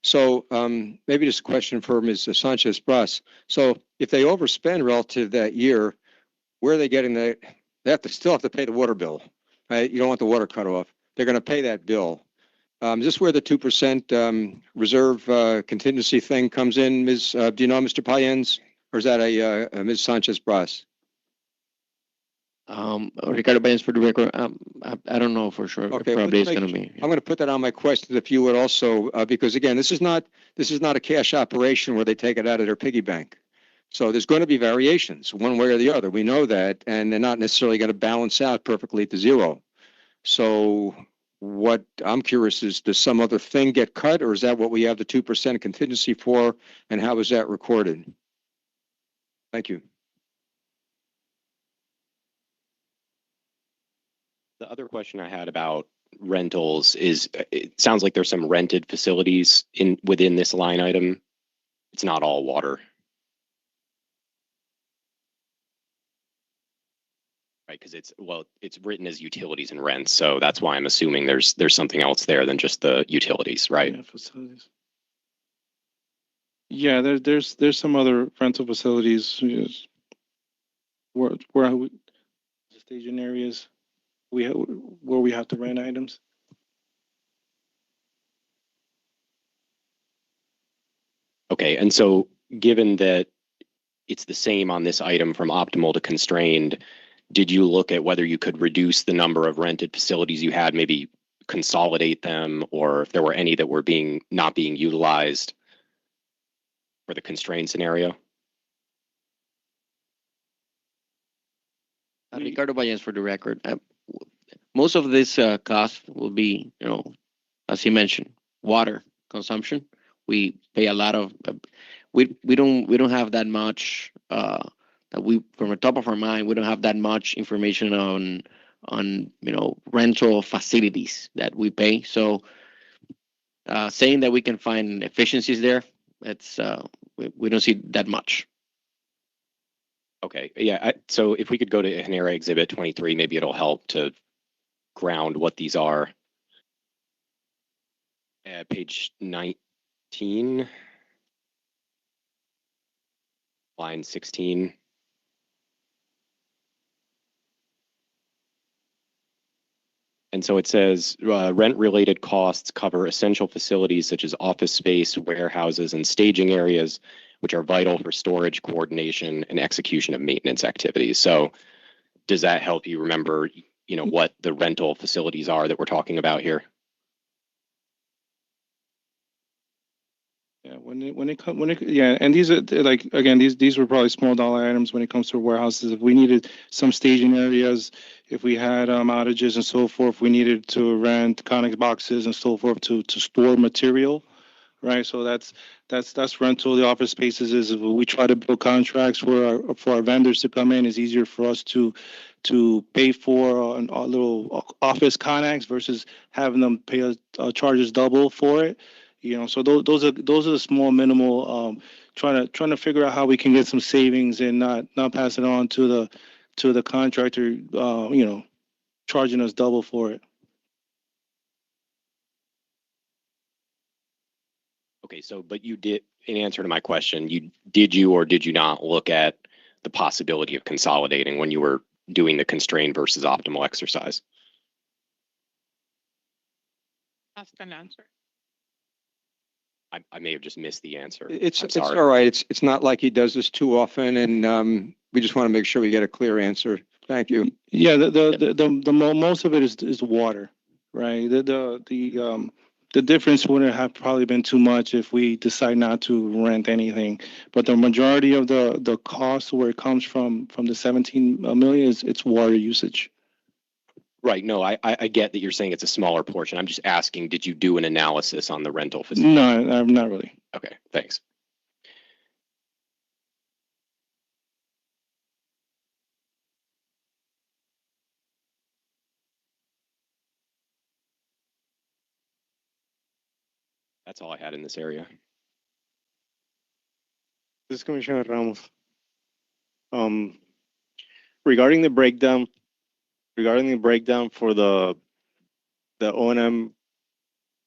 So maybe just a question for Ms. Sanchez Bras. So if they overspend relative that year, where are they getting that? They still have to pay the water bill, right? You don't want the water cut off. They're going to pay that bill. Is this where the 2% reserve contingency thing comes in, Ms. Do you know, Mr. Payens, or is that a Ms. Sanchez Bras? Ricardo Baez for the record. I don't know for sure. Okay, Probably let's it's make- going to be. I'm going to put that on my questions if you would also, because again, this is not a cash operation where they take it out of their piggy bank. So there's going to be variations one way or the other. We know that, and they're not necessarily going to balance out perfectly to zero. So what I'm curious is, does some other thing get cut, or is that what we have the 2% contingency for, and how is that recorded? Thank you. The other question I had about rentals is, it sounds like there's some rented facilities within this line item. It's not all water. Right, because it's written as utilities and rents, so that's why I'm assuming there's something else there than just the utilities, right? Yeah, facilities. Yeah, there's some other rental facilities. Yes. Where we, staging areas where we have to rent items. Okay, and so given that it's the same on this item from optimal to constrained, did you look at whether you could reduce the number of rented facilities you had, maybe consolidate them, or if there were any that were not being utilized for the constrained scenario? Ricardo Baez for the record. Most of this cost will be, as he mentioned, water consumption. We pay a lot of. We don't have that much. That we, from the top of our mind, we don't have that much information on rental facilities that we pay. So saying that we can find efficiencies there, it's we don't see that much. Okay, yeah, so if we could go to NEPR Exhibit 23, maybe it'll help to ground what these are. Page 19, line 16. And so it says rent-related costs cover essential facilities such as office space, warehouses, and staging areas, which are vital for storage, coordination, and execution of maintenance activities. So does that help you remember, what the rental facilities are that we're talking about here? Yeah, yeah, and these are like, again, these were probably small dollar items when it comes to warehouses. If we needed some staging areas, if we had outages and so forth, we needed to rent Connex boxes and so forth to store material, right? So that's rental. The office spaces is we try to build contracts for our vendors to come in. It's easier for us to pay for a little office Connex versus having them pay charges double for it. So those are the small minimal, trying to figure out how we can get some savings and not pass it on to the contractor, charging us double for it. Okay, so but you did, in answer to my question, did you or did you not look at the possibility of consolidating when you were doing the constrained versus optimal exercise? Ask an answer. I may have just missed the answer. It's I'm sorry. all right. It's not like he does this too often, and we just want to make sure we get a clear answer. Thank you. Yeah, the most of it is water, right? The difference wouldn't have probably been too much if we decide not to rent anything, but the majority of the cost where it comes from the 17 million it's water usage. Right. No, I get that you're saying it's a smaller portion. I'm just asking, did you do an analysis on the rental facility? No, not really. Okay, thanks. That's all I had in this area. This is Commissioner Ramos. Regarding the breakdown for the O&M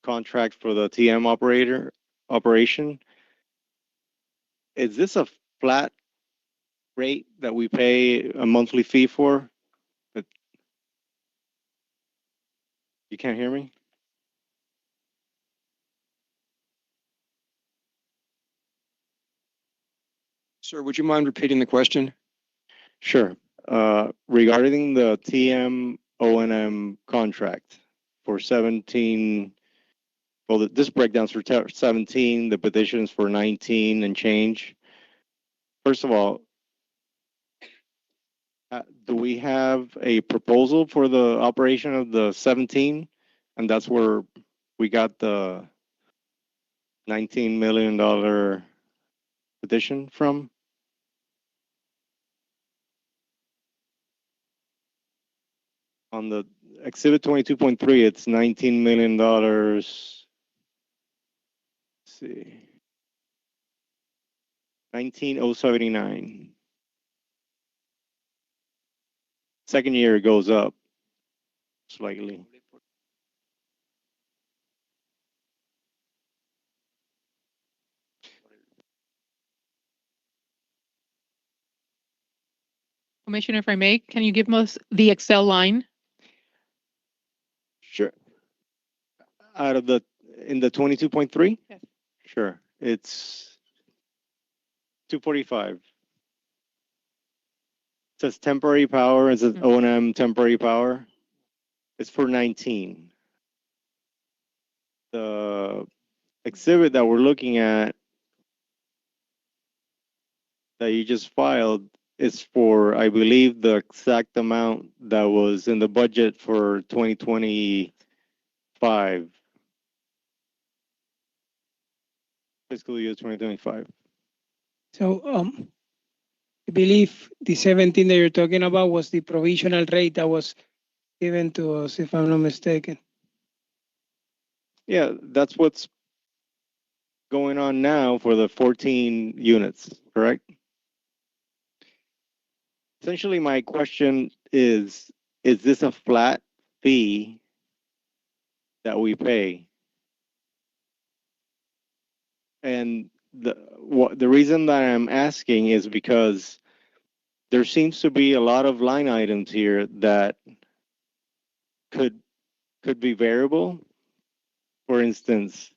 contract for the TM operator, operation. Is this a flat rate that we pay a monthly fee for? But you can't hear me? Sir, would you mind repeating the question? Sure. Regarding the TM O&M contract for 17, well, this breakdown's for 17, the petition's for 19 and change. First of all, do we have a proposal for the operation of the 17? And that's where we got the $19 million petition from? On the exhibit 22.3, it's $19 million. Let's see. 19,079. Second year it goes up slightly. Commissioner, if I may, can you give us the Excel line? Sure. Out of the, in the 22.3? Yes. Sure. It's 245. It says temporary power, it says O&M temporary power. It's for 19. The exhibit that we're looking at that you just filed is for, I believe, the exact amount that was in the budget for 2025. Fiscal year 2025. So, I believe the 17 that you're talking about was the provisional rate that was given to us, if I'm not mistaken. Yeah, that's what's going on now for the 14 units, correct? Essentially, my question is this a flat fee that we pay? And the reason that I'm asking is because there seems to be a lot of line items here that could be variable. For instance,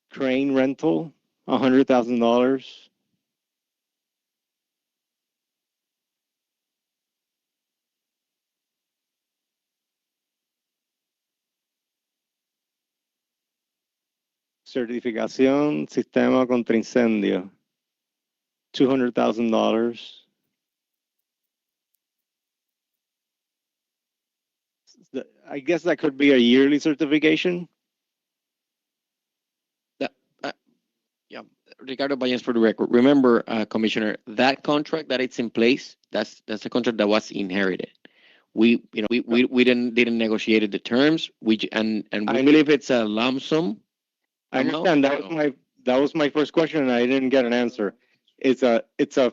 crane rental, $100,000. Certificación sistema contra incendio, $200,000. I guess that could be a yearly certification. Yeah, Ricardo Bañez for the record. Remember, Commissioner, that contract that it's in place, that's a contract that was inherited. We didn't negotiate the terms. We believe it's a lump sum. I understand. That was my first question, and I didn't get an answer. It's a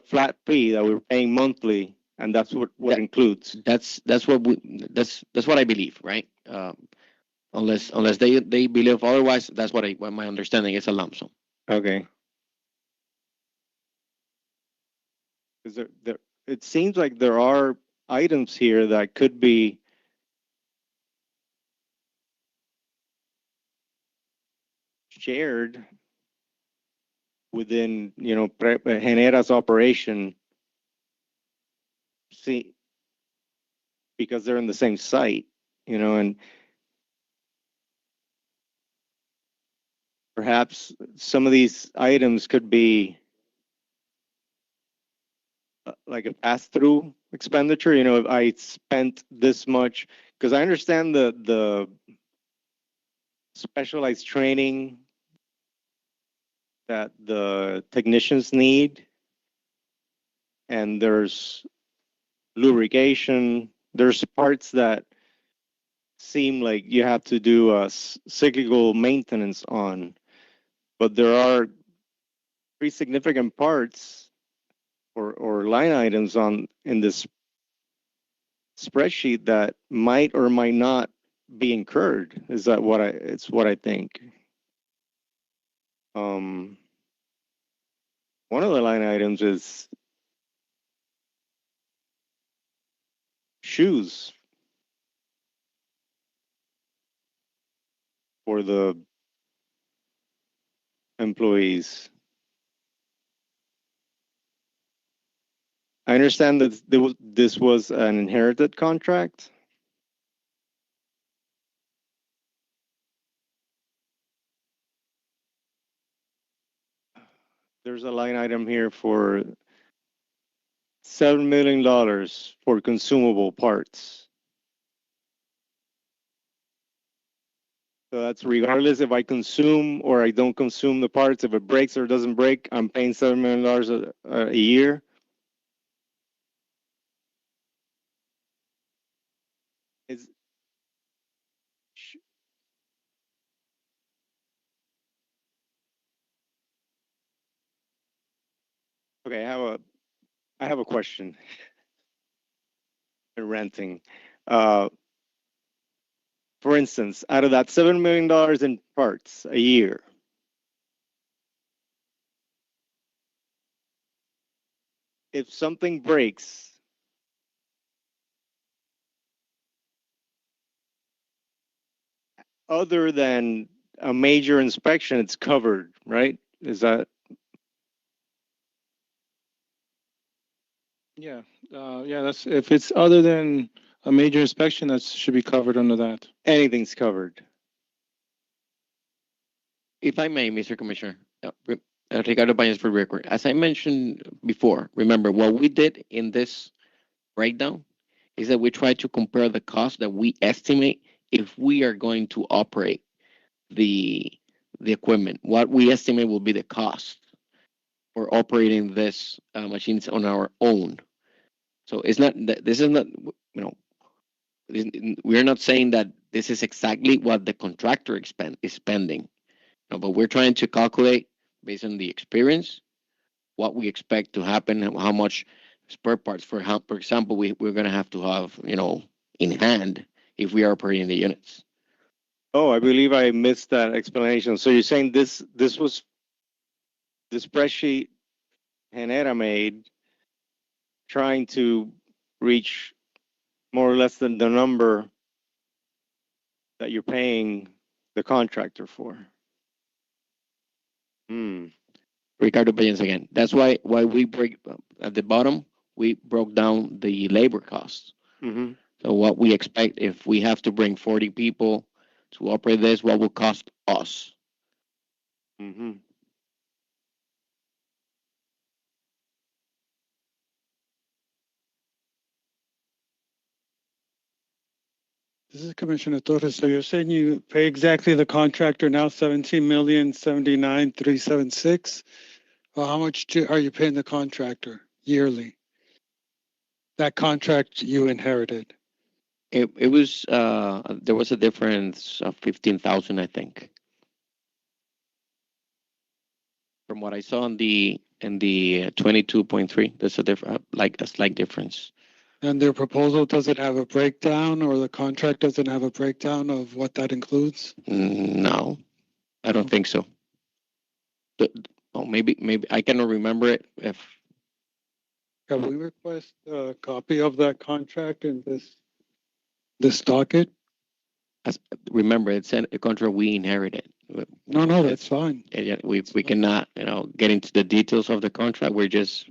flat fee that we're paying monthly, and that's what includes. That's what I believe, right? Unless they believe otherwise, that's what my understanding is, a lump sum. Okay. Because it seems like there are items here that could be shared within, Genera's operation. See, because they're in the same site, and perhaps some of these items could be like a pass-through expenditure. If I spent this much, because I understand the specialized training that the technicians need, and there's lubrication. There's parts that seem like you have to do a cyclical maintenance on, but there are pretty significant parts or line items in this spreadsheet that might or might not be incurred. Is that it's what I think. One of the line items is shoes for the employees. I understand that this was an inherited contract. There's a line item here for $7 million for consumable parts. So that's regardless if I consume or I don't consume the parts. If it breaks or doesn't break, I'm paying $7 million a year. Okay, I have a question. Renting. For instance, out of that $7 million in parts a year, if something breaks, other than a major inspection, it's covered, right? Is that? Yeah, that's if it's other than a major inspection, that should be covered under that. Anything's covered. If I may, Mr. Commissioner, Ricardo Bañez for record. As I mentioned before, remember what we did in this breakdown is that we try to compare the cost that we estimate if we are going to operate the equipment. What we estimate will be the cost for operating this machines on our own. So it's not that this is not, we're not saying that this is exactly what the contractor is spending, but we're trying to calculate based on the experience what we expect to happen and how much spare parts, for example, we're going to have in hand if we are operating the units. Oh, I believe I missed that explanation. So you're saying this was the spreadsheet Genera made trying to reach more or less than the number that you're paying the contractor for. Ricardo Bañez again. That's why we break at the bottom, we broke down the labor costs. Mm-hmm. So what we expect if we have to bring 40 people to operate this, what will cost us? Mm-hmm. This is Commissioner Torres. So you're saying you pay exactly the contractor now, 17,079,376. Well, how much are you paying the contractor yearly? That contract you inherited. It was there was a difference of 15,000, I think, from what I saw in the 22.3. There's a slight difference. And their proposal, does it have a breakdown, or the contract doesn't have a breakdown of what that includes? No, I don't think so. Maybe I cannot remember it. Can we request a copy of that contract in this docket? Remember, it's a contract we inherited. No, that's fine. We cannot get into the details of the contract. We're just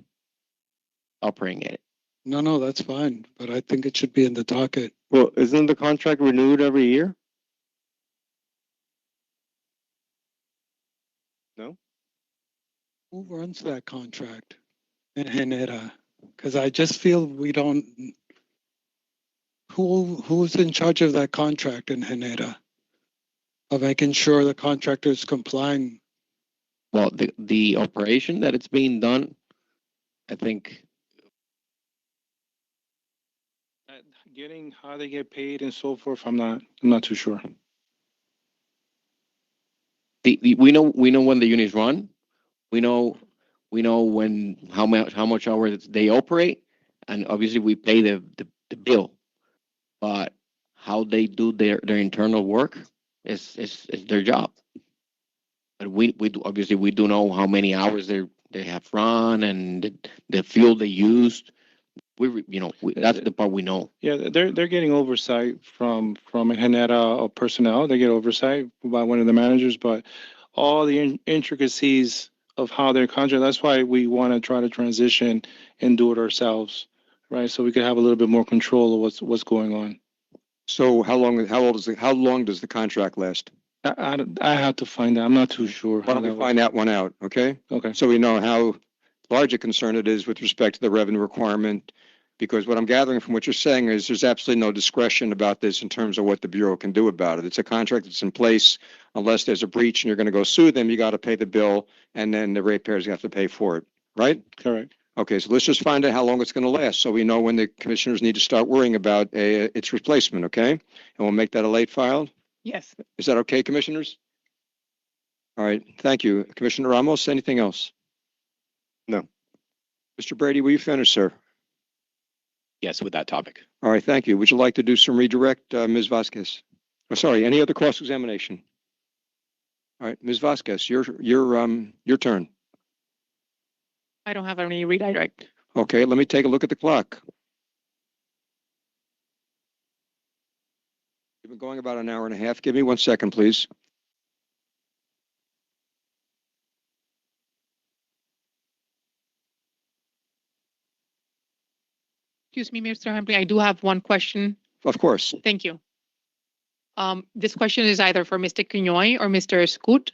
operating it. No, that's fine. But I think it should be in the docket. Well, isn't the contract renewed every year? No? Who runs that contract in Genera? Because I just feel we don't. Who's in charge of that contract in Genera? Of making sure the contractor is complying. Well, the operation that it's being done, I think. Getting how they get paid and so forth, I'm not too sure. We know when the units run. We know We know how much hours they operate, and obviously we pay the bill. But how they do their internal work is their job. But obviously we do know how many hours they have run and the fuel they used. That's the part we know. Yeah, they're getting oversight from Genera or personnel. They get oversight by one of the managers, but all the intricacies of how they're contract. That's why we want to try to transition and do it ourselves, right? So we could have a little bit more control of what's going on. So how long does the contract last? I have to find out. I'm not too sure. Why don't we find that one out, okay? Okay. So we know how large a concern it is with respect to the revenue requirement. Because what I'm gathering from what you're saying is there's absolutely no discretion about this in terms of what the Bureau can do about it. It's a contract that's in place. Unless there's a breach and you're going to go sue them, you got to pay the bill, and then the ratepayers have to pay for it, right? Correct. Okay, so let's just find out how long it's going to last so we know when the commissioners need to start worrying about its replacement, okay? And we'll make that a late file. Yes. Is that okay, commissioners? All right, thank you. Commissioner Ramos, anything else? No. Mr. Brady, will you finish, sir? Yes, with that topic. All right, thank you. Would you like to do some redirect, Ms. Vasquez? Oh, sorry, any other cross-examination? All right, Ms. Vasquez, your turn. I don't have any redirect. Okay, let me take a look at the clock. We've been going about an hour and a half. Give me 1 second, please. Excuse me, Mr. Humphrey, I do have one question. Of course. Thank you. This question is either for Mr. Quinoy or Mr. Scoot.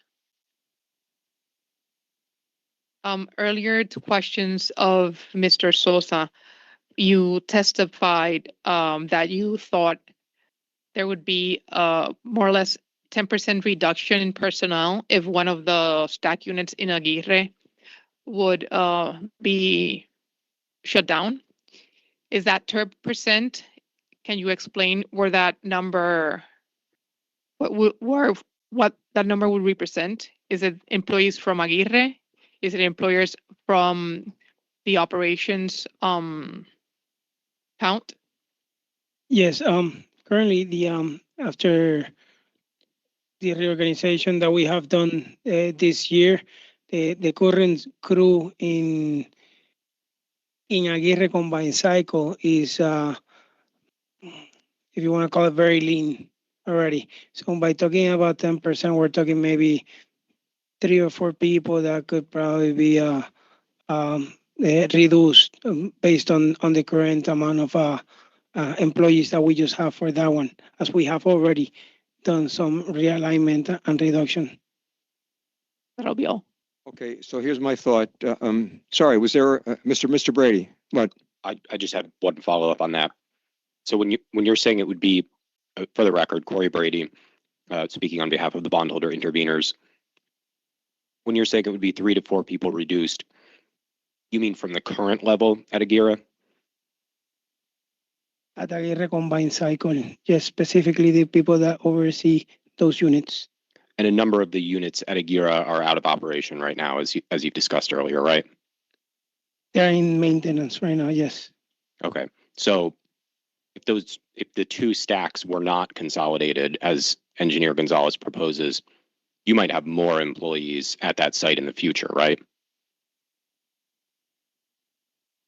Earlier to questions of Mr. Sosa, you testified that you thought there would be more or less 10% reduction in personnel if one of the stack units in Aguirre would be shut down. Is that 10%? Can you explain where that number, what that number would represent? Is it employees from Aguirre? Is it employers from the operations count? Yes, currently the after the reorganization that we have done this year, the current crew in Aguirre combined cycle is if you want to call it very lean already. So by talking about 10%, we're talking maybe 3 or 4 people that could probably be reduced based on the current amount of employees that we just have for that one, as we have already done some realignment and reduction. That'll be all. Okay, so here's my thought. Sorry, was there Mr. Brady? What? I just had one follow-up on that. So when you're saying it would be, for the record, Corey Brady, speaking on behalf of the bondholder interveners, when you're saying it would be 3 to 4 people reduced, you mean from the current level at Aguirre? At Aguirre combined cycle, yes, specifically the people that oversee those units. And a number of the units at Aguirre are out of operation right now, as you've discussed earlier, right? They're in maintenance right now, yes. Okay, so if the 2 stacks were not consolidated, as Engineer Gonzalez proposes, you might have more employees at that site in the future, right?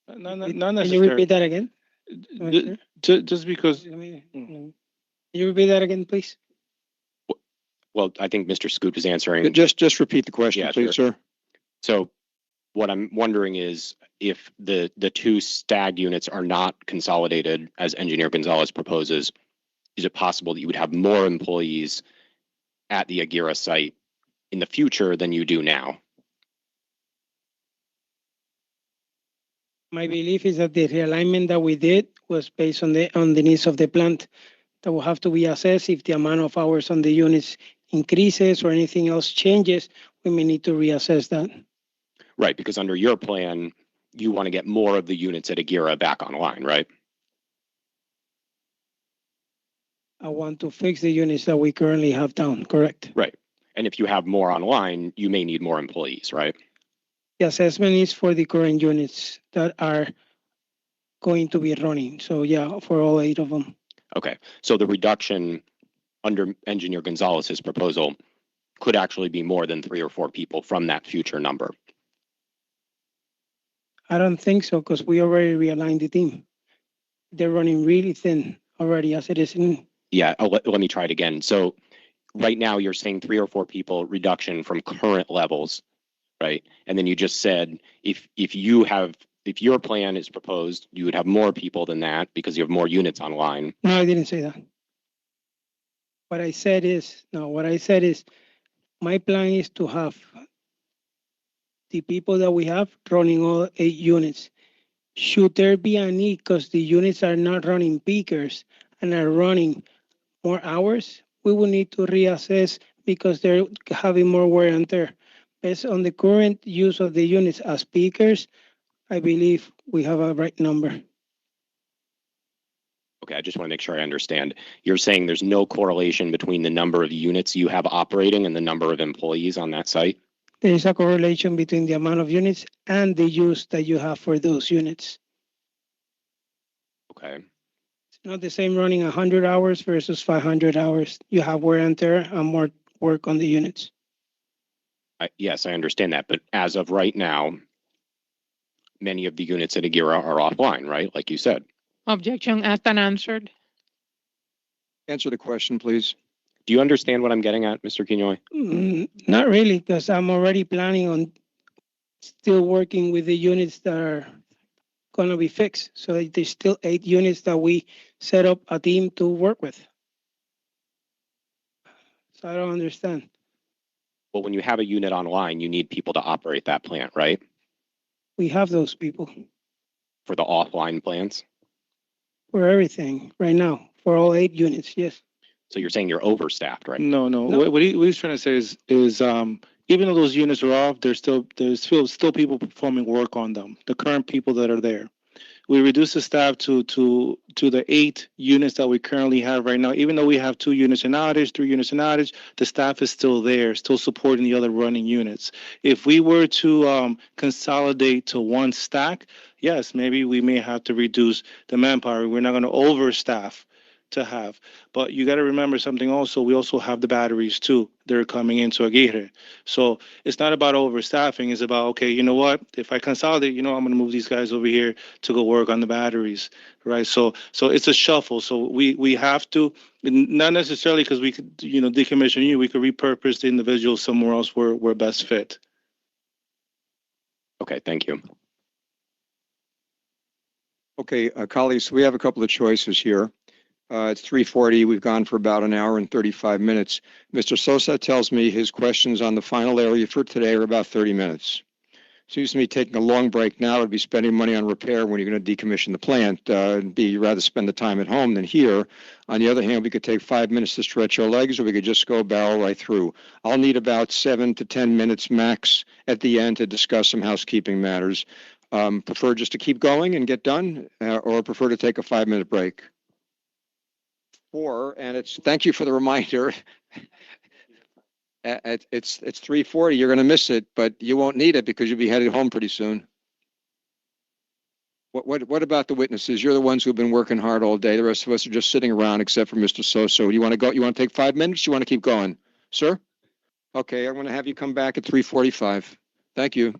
Not Can you necessarily. repeat that again? Just because. Can you repeat that again, please? Well, I think Mr. Scoot was answering. Just repeat the question, Yeah, please, sure. sir. So what I'm wondering is if the 2 stag units are not consolidated, as Engineer Gonzalez proposes, is it possible that you would have more employees at the Aguirre site in the future than you do now? My belief is that the realignment that we did was based on the needs of the plant. That will have to be assessed. If the amount of hours on the units increases or anything else changes, we may need to reassess that. Right, because under your plan, you want to get more of the units at Aguirre back online, right? I want to fix the units that we currently have down, correct? Right. And if you have more online, you may need more employees, right? The assessment is for the current units that are going to be running. So yeah, for all 8 of them. Okay, so the reduction under Engineer Gonzalez's proposal could actually be more than 3 or 4 people from that future number. I don't think so because we already realigned the team. They're running really thin already as it is. Yeah, let me try it again. So right now you're saying 3 or 4 people reduction from current levels, right? And then you just said if your plan is proposed, you would have more people than that because you have more units online. No, I didn't say that. What I said is my plan is to have the people that we have running all 8 units. Should there be a need because the units are not running peakers and are running more hours, we will need to reassess because they're having more wear and tear. Based on the current use of the units as peakers, I believe we have a right number. Okay, I just want to make sure I understand. You're saying there's no correlation between the number of units you have operating and the number of employees on that site? There is a correlation between the amount of units and the use that you have for those units. Okay. It's not the same running 100 hours versus 500 hours. You have wear and tear and more work on the units. Yes, I understand that. But as of right now, many of the units at Agira are offline, right? Like you said. Objection asked and answered. Answer the question, please. Do you understand what I'm getting at, Mr. Quinoy? Not really, because I'm already planning on still working with the units that are going to be fixed. So there's still 8 units that we set up a team to work with. So I don't understand. Well, when you have a unit online, you need people to operate that plant, right? We have those people For the offline plants. for everything right now, for all 8 units, yes. So you're saying you're overstaffed, right? No. No. What he's trying to say is even though those units are off, there's still people performing work on them. The current people that are there. We reduced the staff to the 8 units that we currently have right now. Even though we have 2 units in outage, 3 units in outage, the staff is still there, still supporting the other running units. If we were to consolidate to one stack, yes, maybe we may have to reduce the manpower. We're not going to overstaff to have. But you got to remember something also. We also have the batteries too. They're coming into Aguirre. So it's not about overstaffing. It's about, okay, you know what? If I consolidate, I'm going to move these guys over here to go work on the batteries, right? So it's a shuffle. So we have to, not necessarily because we could, decommission you. We could repurpose the individuals somewhere else where we're best fit. Okay, thank you. Okay, colleagues, we have a couple of choices here. It's 3:40. We've gone for about an hour and 35 minutes. Mr. Sosa tells me his questions on the final area for today are about 30 minutes. Seems to me taking a long break now would be spending money on repair when you're going to decommission the plant. It'd be rather spend the time at home than here. On the other hand, we could take 5 minutes to stretch our legs, or we could just go barrel right through. I'll need about 7 to 10 minutes max at the end to discuss some housekeeping matters. Prefer just to keep going and get done, or prefer to take a 5-minute break? And thank you for the reminder. It's 3:40. You're going to miss it, but you won't need it because you'll be headed home pretty soon. What about the witnesses? You're the ones who've been working hard all day. The rest of us are just sitting around, except for Mr. Soso. Do you want to go? You want to take 5 minutes? You want to keep going, sir? Okay, I'm going to have you come back at 3:45. Thank you.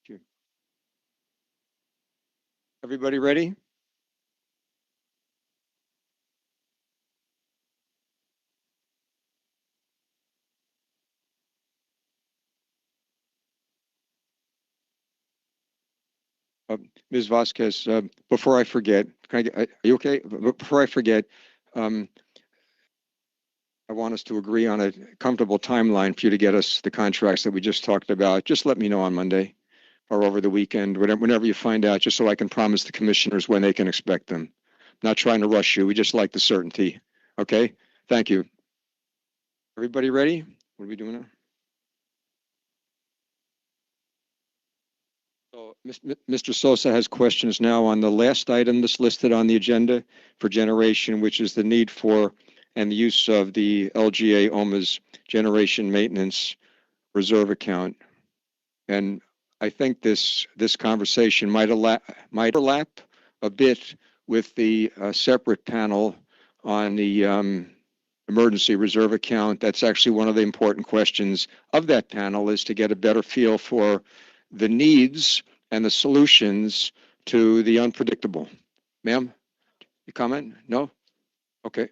you. Everybody ready? Ms. Vasquez, before I forget, are you okay? Before I forget, I want us to agree on a comfortable timeline for you to get us the contracts that we just talked about. Just let me know on Monday or over the weekend, whenever you find out, just so I can promise the commissioners when they can expect them. Not trying to rush you. We just like the certainty. Okay? Thank you. Everybody ready? What are we doing now? So, Mr. Sosa has questions now on the last item that's listed on the agenda for generation, which is the need for and the use of the LGA OMA's generation maintenance reserve account. And I think this conversation might overlap a bit with the separate panel on the emergency reserve account. That's actually one of the important questions of that panel, is to get a better feel for the needs and the solutions to the unpredictable. Ma'am, you comment? No? Okay.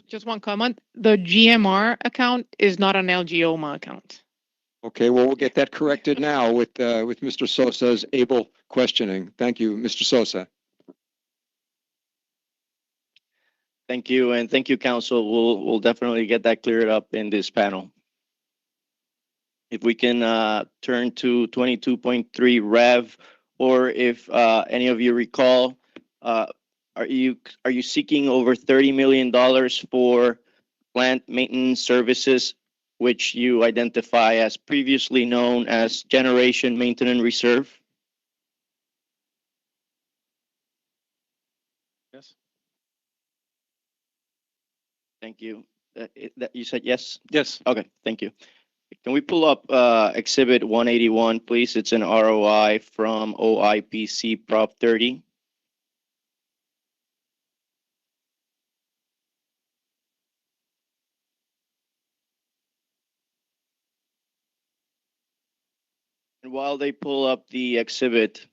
Just one comment. The GMR account is not an LGOMA account. Okay, well, we'll get that corrected now with Mr. Sosa's able questioning. Thank you, Mr. Sosa. Thank you, and thank you, Council. We'll definitely get that cleared up in this panel. If we can turn to 22.3 Rev, or if any of you recall, are you seeking over $30 million for plant maintenance services, which you identify as previously known as Generation Maintenance Reserve? Yes. Thank you. You said yes? Yes. Okay, thank you. Can we pull up Exhibit 181, please? It's an ROI from OIPC Prop 30. And while they pull up the exhibit,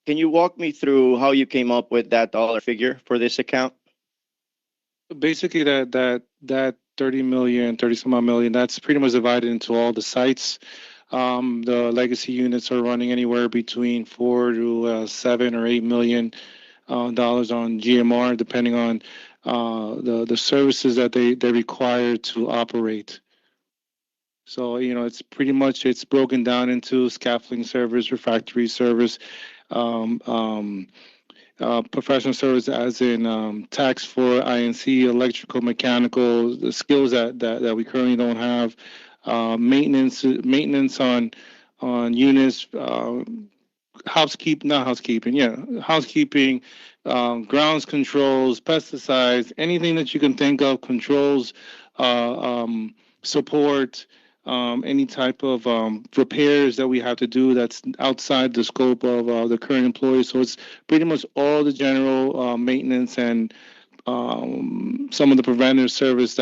can you walk me through how you came up with that dollar figure for this account? Basically, that 30 million, 30 some odd million, that's pretty much divided into all the sites. The legacy units are running anywhere between 4 to 7 or 8 million dollars on GMR, depending on the services that they require to operate. So, it's pretty much, it's broken down into scaffolding service, refractory service, professional service, as in tax for INC, electrical, mechanical, the skills that we currently don't have, maintenance on units, housekeeping, grounds controls, pesticides, anything that you can think of, controls, support, any type of repairs that we have to do that's outside the scope of the current employees. So it's pretty much all the general maintenance and some of the preventative services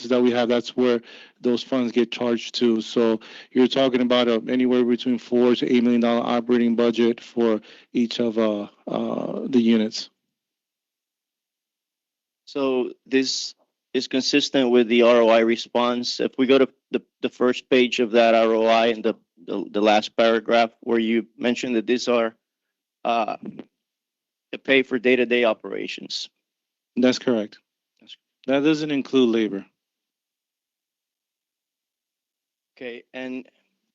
that we have. That's where those funds get charged to. So you're talking about anywhere between $4 to $8 million operating budget for each of the units. So this is consistent with the ROI response. If we go to the first page of that ROI and the last paragraph where you mentioned that these are to pay for day-to-day operations. That's correct. That doesn't include labor. Okay, and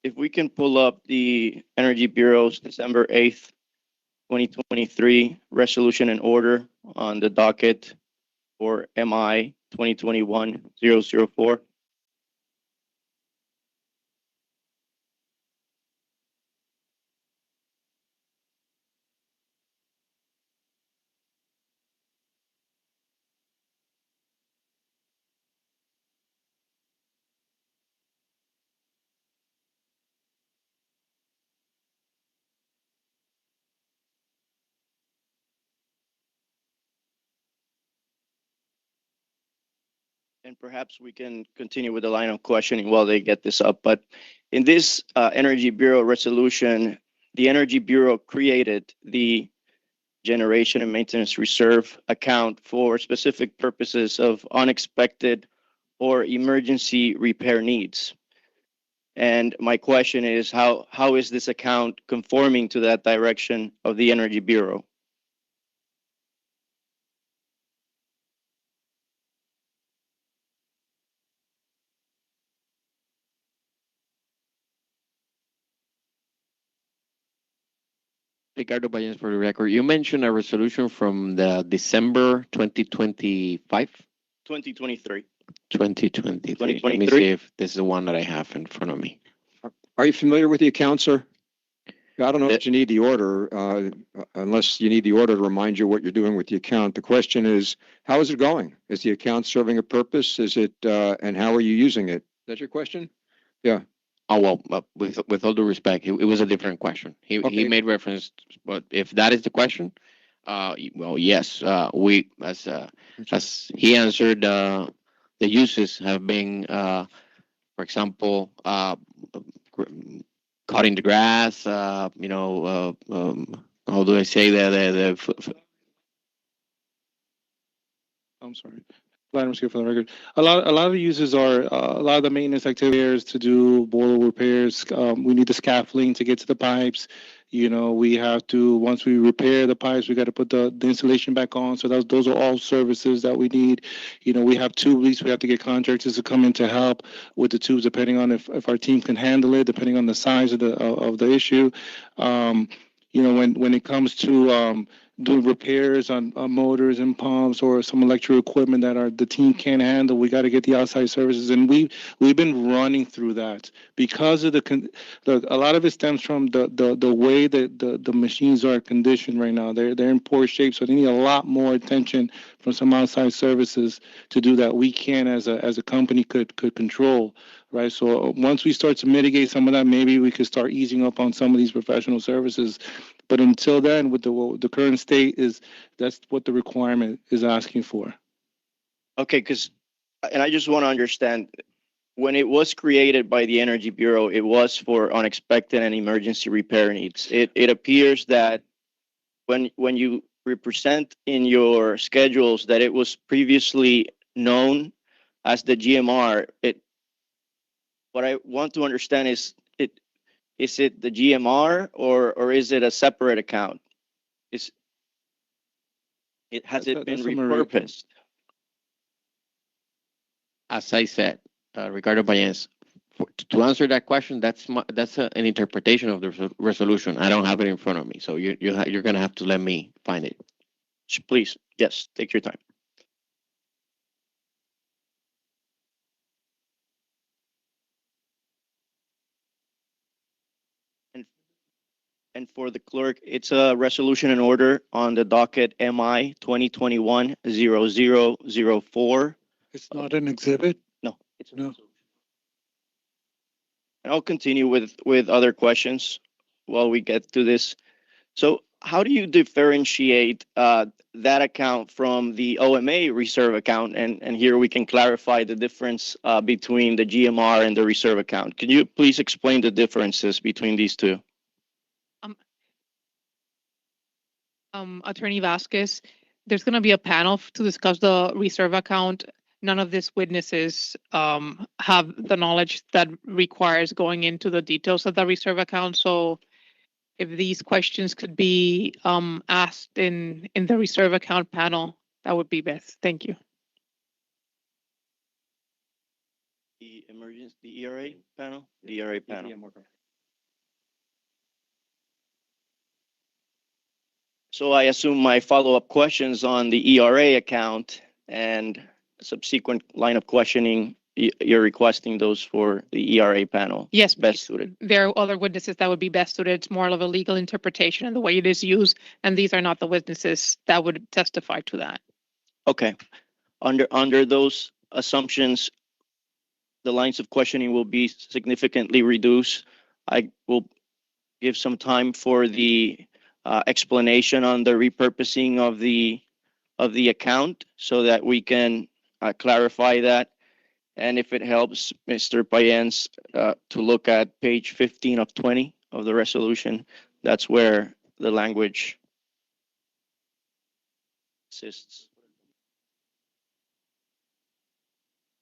if we can pull up the Energy Bureau's December 8th, 2023 resolution and order on the docket for MI 2021-004. And perhaps we can continue with the line of questioning while they get this up. But in this Energy Bureau resolution, the Energy Bureau created the Generation and Maintenance Reserve account for specific purposes of unexpected or emergency repair needs. And my question is, how is this account conforming to that direction of the Energy Bureau? Ricardo Bayens for the record. You mentioned a resolution from the December 2025? 2023. 2023. Let me 2023. see if this is the one that I have in front of me. Are you familiar with the account, sir? I don't know The- if you need the order, unless you need the order to remind you what you're doing with the account. The question is, how is it going? Is the account serving a purpose? Is it, and how are you using it? Is that your question? Oh, well, with all due respect, it was a different question. He Okay. made reference, but if that is the question, well, yes, we, as he answered, the uses have been, for example, cutting the grass, how do I say that? I'm sorry. Items here for the record. A lot of the uses are a lot of the maintenance activities to do boiler repairs. We need the scaffolding to get to the pipes. We have to, once we repair the pipes, we got to put the installation back on. So those are all services that we need. We have tube leaks. We have to get contractors to come in to help with the tubes, depending on if our team can handle it, depending on the size of the issue. When it comes to doing repairs on motors and pumps or some electrical equipment that the team can't handle, we got to get the outside services, and we've been running through that because of a lot of it stems from the way that the machines are conditioned right now. They're in poor shape, so they need a lot more attention from some outside services to do that. We can, as a company, could control. Right. So once we start to mitigate some of that, maybe we could start easing up on some of these professional services. But until then, with the current state that's what the requirement is asking for. Okay, and I just want to understand, when it was created by the Energy Bureau, it was for unexpected and emergency repair needs. It appears that when you represent in your schedules that it was previously known as the GMR, what I want to understand is it the GMR or is it a separate account? Has it been That's a Maria. repurposed? As I said, Ricardo Bayens, to answer that question, that's an interpretation of the resolution. I don't have it in front of me, so you're going to have to let me find it. Please, yes, take your time. And for the clerk, it's a resolution in order on the docket MI 2021-0004. It's not an exhibit? No, it's No. And I'll continue with other questions while we get to this. So how do you differentiate that account from the OMA reserve account? And here we can clarify the difference between the GMR and the reserve account. Can you please explain the differences between these two? Attorney Vasquez, there's going to be a panel to discuss the reserve account. None of these witnesses have the knowledge that requires going into the details of the reserve account. So if these questions could be asked in the reserve account panel, that would be best. Thank you. The ERA panel? The ERA panel. So I assume my follow-up questions on the ERA account and subsequent line of questioning, you're requesting those for the ERA panel? Yes, Best suited. there are other witnesses that would be best suited. It's more of a legal interpretation and the way it is used, and these are not the witnesses that would testify to that. Okay. Under those assumptions, the lines of questioning will be significantly reduced. I will give some time for the explanation on the repurposing of the account so that we can clarify that. And if it helps Mr. Payens to look at page 15 of 20 of the resolution, that's where the language exists.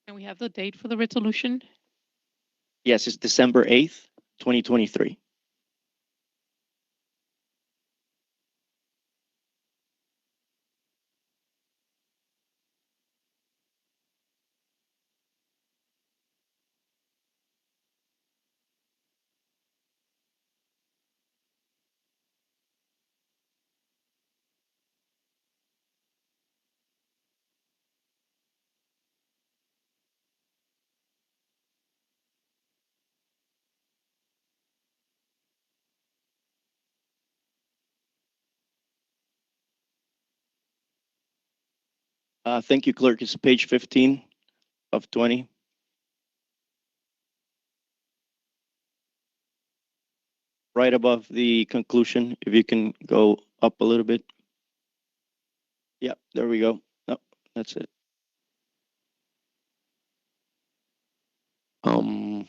And we have the date for the resolution. Yes, it's December 8th, 2023. Thank you, clerk. It's page 15 of 20. Right above the conclusion, if you can go up a little bit. Yep, there we go. No, that's it. I'm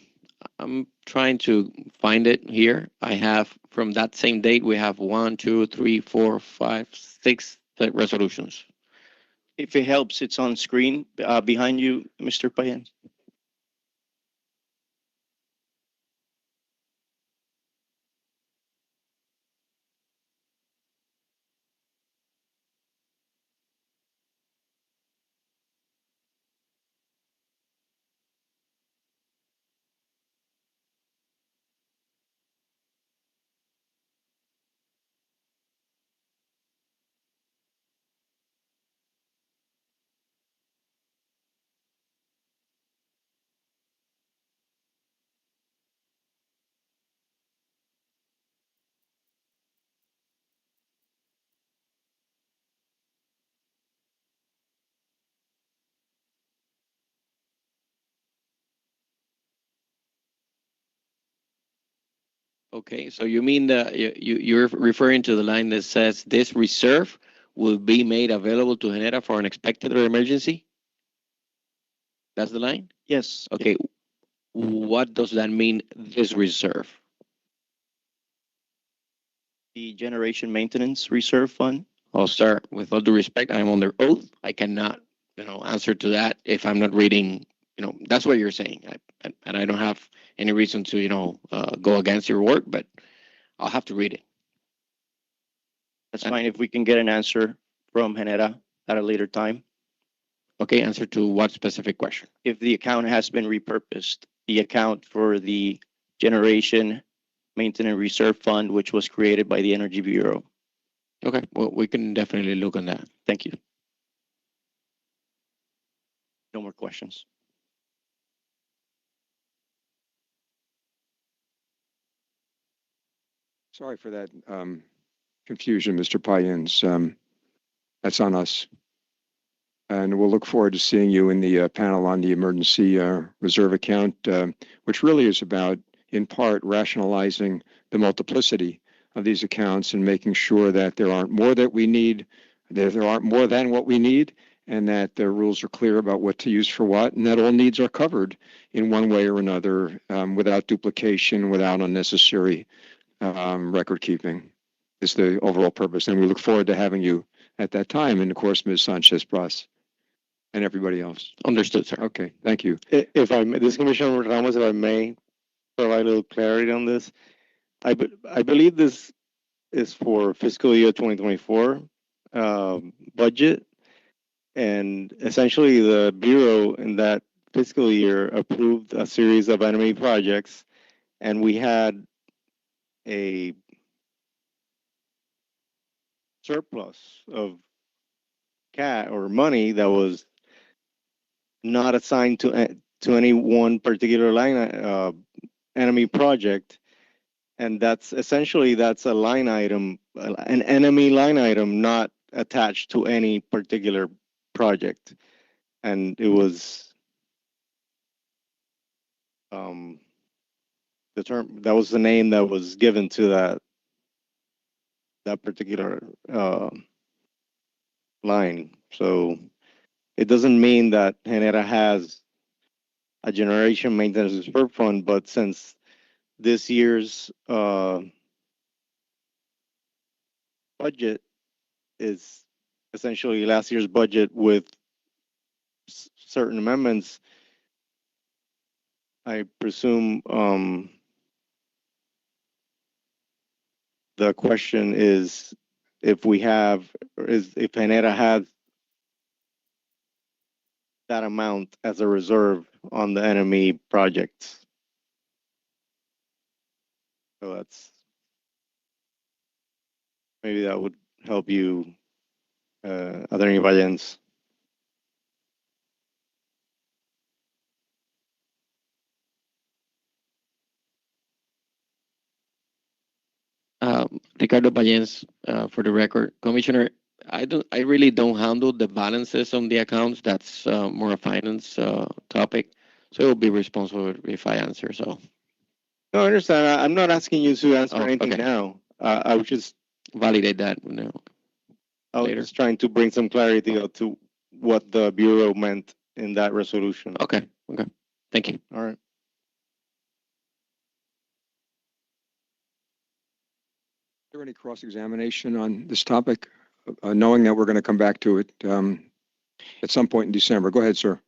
trying to find it here. I have from that same date, we have 1, 2, 3, 4, 5, 6 resolutions. If it helps, it's on screen behind you, Mr. Payan. Okay, so you mean you're referring to the line that says this reserve will be made available to Genera for an expected or emergency? That's the line? Yes. Okay, what does that mean, this reserve? The Generation Maintenance Reserve Fund. I'll start with all due respect. I'm under oath. I cannot, answer to that if I'm not reading. That's what you're saying, and I don't have any reason to, go against your work, but I'll have to read it. That's fine if we can get an answer from Genera at a later time. Okay, answer to what specific question? If the account has been repurposed, the account for the Generation Maintenance Reserve Fund, which was created by the Energy Bureau. Okay, well, we can definitely look on that. Thank you. No more questions. Sorry for that confusion, Mr. Payens. That's on us. And we'll look forward to seeing you in the panel on the emergency reserve account, which really is about, in part, rationalizing the multiplicity of these accounts and making sure that there aren't more that we need, that there aren't more than what we need, and that the rules are clear about what to use for what, and that all needs are covered in one way or another without duplication, without unnecessary record keeping is the overall purpose. And we look forward to having you at that time. And of course, Ms. Sanchez-Bras and everybody else. Understood, sir. Okay, thank you. If I may, this Commissioner Ramos, if I may provide a little clarity on this, I believe this is for fiscal year 2024 budget, and essentially the Bureau in that fiscal year approved a series of enemy projects, and we had a surplus of cash or money that was not assigned to any one particular line enemy project, and that's essentially a line item, an enemy line item, not attached to any particular project, and it was the term that was the name that was given to that particular line. So it doesn't mean that Genera has a generation maintenance reserve fund, but since this year's budget is essentially last year's budget with certain amendments, I presume the question is if Genera has that amount as a reserve on the enemy projects. So that's maybe that would help you, Attorney Vallens. Ricardo Vallens, for the record, Commissioner, I really don't handle the balances on the accounts. That's more a finance topic. So it will be responsible if I answer. So. No, I understand. I'm not asking you to answer anything okay. now. I was just Validate that. I was later. just trying to bring some clarity to what the Bureau meant in that resolution. Okay. Thank you. All right. Is there any cross-examination on this topic, knowing that we're going to come back to it at some point in December? Go ahead, sir.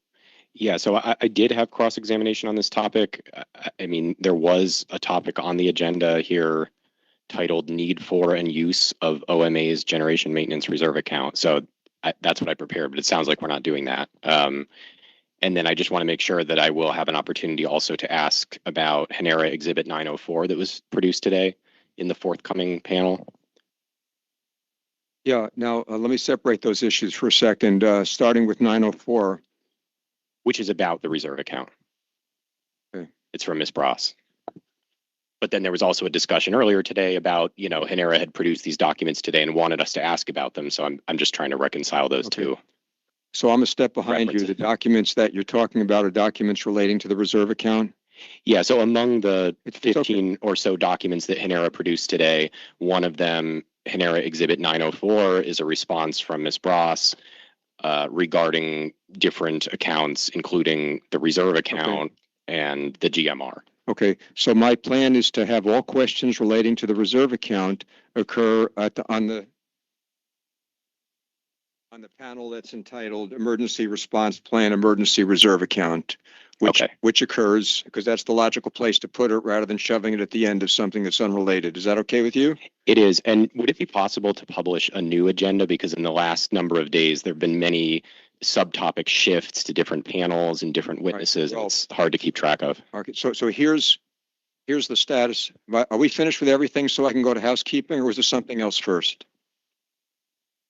Yeah, so I did have cross-examination on this topic. I mean, there was a topic on the agenda here titled Need for and Use of OMA's Generation Maintenance Reserve Account. So that's what I prepared, but it sounds like we're not doing that. And then I just want to make sure that I will have an opportunity also to ask about Genera Exhibit 904 that was produced today in the forthcoming panel. Yeah, now let me separate those issues for a second, starting with 904. Which is about the reserve account. Okay. It's from Ms. Bross. But then there was also a discussion earlier today about, Genera had produced these documents today and wanted us to ask about them. So I'm just trying to reconcile those two. So I'm a step behind References. you. The documents that you're talking about are documents relating to the reserve account? Yeah, so among the It's 15 or so documents that Genera produced today, one of them, Genera Exhibit 904, is a response from Ms. Bross regarding different accounts, including the reserve account and the GMR. Okay, so my plan is to have all questions relating to the reserve account occur on the panel that's entitled Emergency Response Plan Emergency Reserve Account, which occurs because that's the logical place to put it rather than shoving it at the end of something that's unrelated. Is that okay with you? It is. And would it be possible to publish a new agenda? Because in the last number of days, there have been many subtopic shifts to different panels and different witnesses. Well, it's hard to keep track of. Okay, so here's the status. Are we finished with everything so I can go to housekeeping, or was there something else first?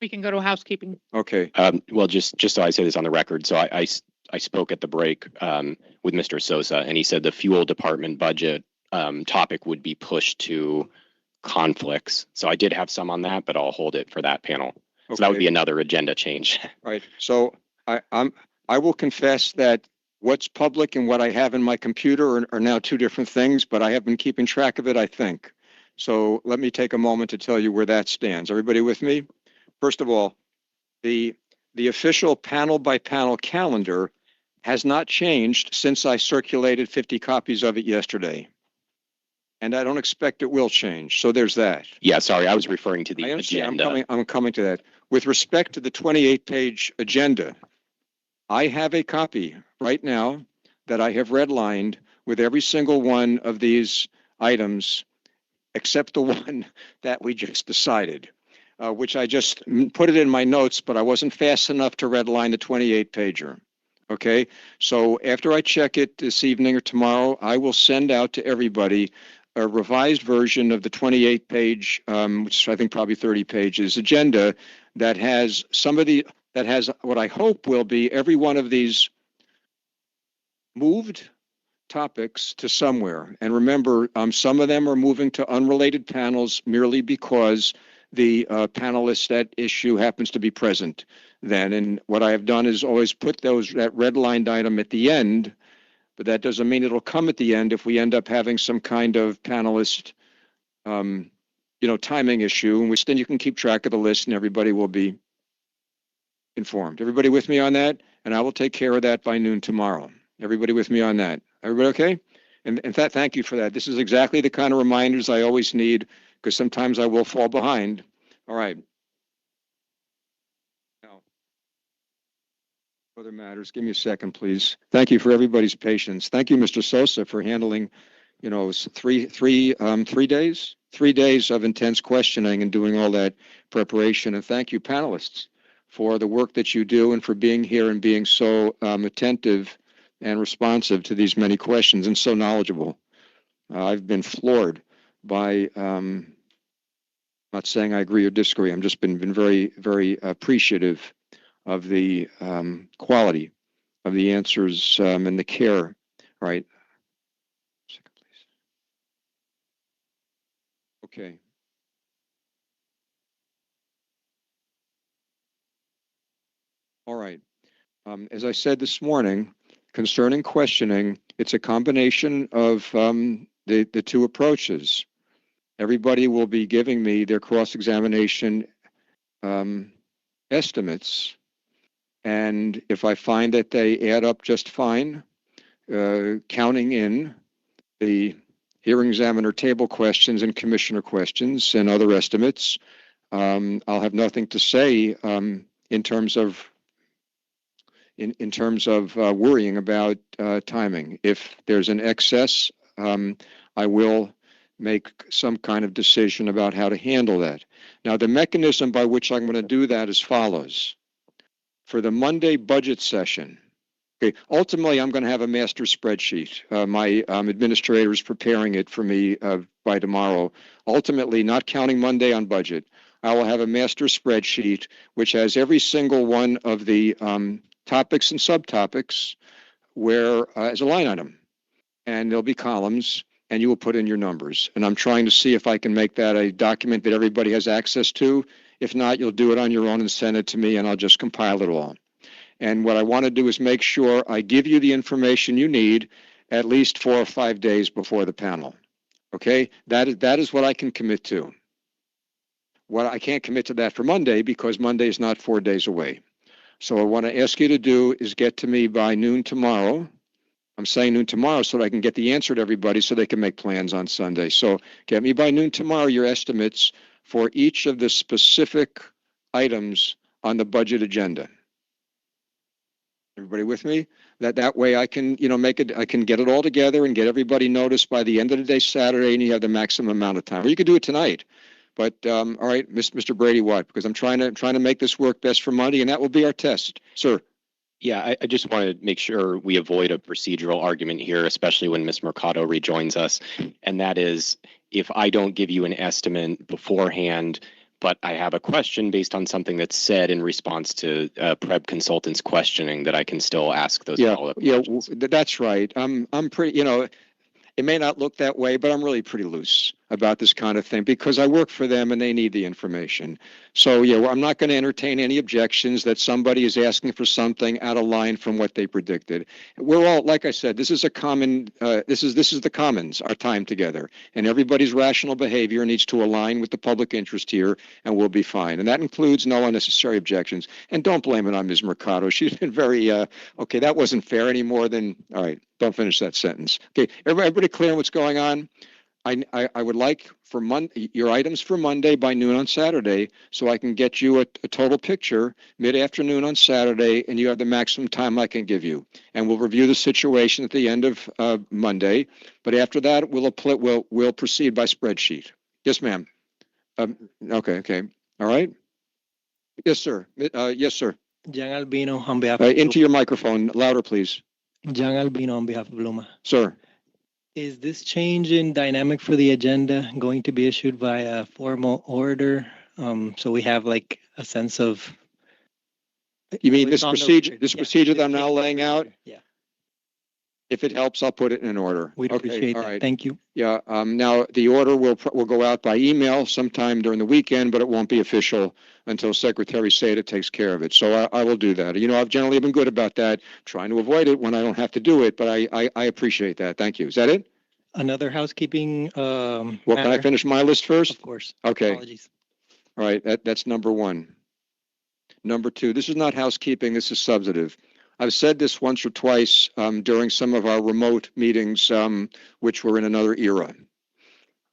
We can go to housekeeping. Okay. Well, just so I say this on the record, so I spoke at the break with Mr. Sosa, and he said the fuel department budget topic would be pushed to conflicts. So I did have some on that, but I'll hold it for that panel. So that would be another agenda change. Right. So I will confess that what's public and what I have in my computer are now two different things, but I have been keeping track of it, I think. So let me take a moment to tell you where that stands. Everybody with me? First of all, the official panel by panel calendar has not changed since I circulated 50 copies of it yesterday. And I don't expect it will change. So there's that. Yeah, sorry, I was referring to the agenda. I'm coming to that. With respect to the 28-page agenda, I have a copy right now that I have redlined with every single one of these items, except the one that we just decided. Which I just put it in my notes, but I wasn't fast enough to redline the 28-pager. Okay, so after I check it this evening or tomorrow, I will send out to everybody a revised version of the 28-page, which I think probably 30 pages, agenda that has that has what I hope will be every one of these moved topics to somewhere. And remember, some of them are moving to unrelated panels merely because the panelist at issue happens to be present then. And what I have done is always put that redlined item at the end, but that doesn't mean it'll come at the end if we end up having some kind of panelist, timing issue, in which then you can keep track of the list and everybody will be informed. Everybody with me on that? and I will take care of that by noon tomorrow. Everybody with me on that? Everybody okay? And in fact, thank you for that. This is exactly the kind of reminders I always need, because sometimes I will fall behind. All right. Now, other matters, give me a second, please. Thank you for everybody's patience. Thank you, Mr. Sosa, for handling, you know, 3 days of intense questioning and doing all that preparation. And thank you, panelists, for the work that you do and for being here and being so attentive and responsive to these many questions and so knowledgeable. I've been floored by, I'm not saying I agree or disagree, I'm just been very, very appreciative of the quality of the answers and the care. All right. Second, please. Okay. All right. As I said this morning, concerning questioning, it's a combination of the two approaches. Everybody will be giving me their cross-examination estimates, and if I find that they add up just fine, counting in the hearing examiner table questions and commissioner questions and other estimates, I'll have nothing to say in terms of worrying about timing. If there's an excess, I will make some kind of decision about how to handle that. Now, the mechanism by which I'm going to do that is follows. For the Monday budget session, okay, ultimately I'm going to have a master spreadsheet. My administrator is preparing it for me by tomorrow. Ultimately, not counting Monday on budget, I will have a master spreadsheet which has every single one of the topics and subtopics where as a line item, and there'll be columns, and you will put in your numbers. And I'm trying to see if I can make that a document that everybody has access to. If not, you'll do it on your own and send it to me, and I'll just compile it all. And what I want to do is make sure I give you the information you need at least 4 or 5 days before the panel. Okay, that is what I can commit to. What I can't commit to that for Monday, because Monday is not 4 days away. So what I want to ask you to do is get to me by noon tomorrow. I'm saying noon tomorrow so that I can get the answer to everybody so they can make plans on Sunday. So get me by noon tomorrow your estimates for each of the specific items on the budget agenda. Everybody with me? That way I can, you know, make it, I can get it all together and get everybody noticed by the end of the day Saturday, and you have the maximum amount of time. Or you could do it tonight. But all right, Mr. Brady, what? Because I'm trying to make this work best for Monday, and that will be our test, sir. Yeah, I just want to make sure we avoid a procedural argument here, especially when Ms. Mercado rejoins us. And that is, if I don't give you an estimate beforehand, but I have a question based on something that's said in response to PREP consultants questioning, that I can still ask those follow-up questions. Yeah, that's right. I'm pretty, you know, it may not look that way, but I'm really pretty loose about this kind of thing because I work for them and they need the information. So yeah, well, I'm not going to entertain any objections that somebody is asking for something out of line from what they predicted. We're all, like I said, this is a common, this is the commons, our time together, and everybody's rational behavior needs to align with the public interest here, and we'll be fine. And that includes no unnecessary objections. And don't blame it on Ms. Mercado. She's been very, okay, that wasn't fair any more than, all right, don't finish that sentence. Okay, everybody clear on what's going on? I would like for your items for Monday by noon on Saturday, so I can get you a total picture mid-afternoon on Saturday, and you have the maximum time I can give you. And we'll review the situation at the end of Monday. But after that, we'll proceed by spreadsheet. Yes, ma'am. Okay. All right. Yes, sir. Yes, sir. Jan Albino on behalf into your microphone, louder, please. Jan Albino on behalf of Luma. Sir. Is this change in dynamic for the agenda going to be issued by a formal order? So we have like a sense of. You mean this procedure? This procedure that I'm now laying out? Yeah. If it helps, I'll put it in an order. We'd appreciate that. Right. Thank you. Yeah. Now the order will go out by email sometime during the weekend, but it won't be official until Secretary Seda takes care of it. So I will do that. You know, I've generally been good about that, trying to avoid it when I don't have to do it. But I appreciate that. Thank you. Is that it? Another housekeeping. Well, can I finish my list first? Of course. Okay. Apologies. All right. That's number one. Number two. This is not housekeeping. This is substantive. I've said this once or twice during some of our remote meetings, which were in another era.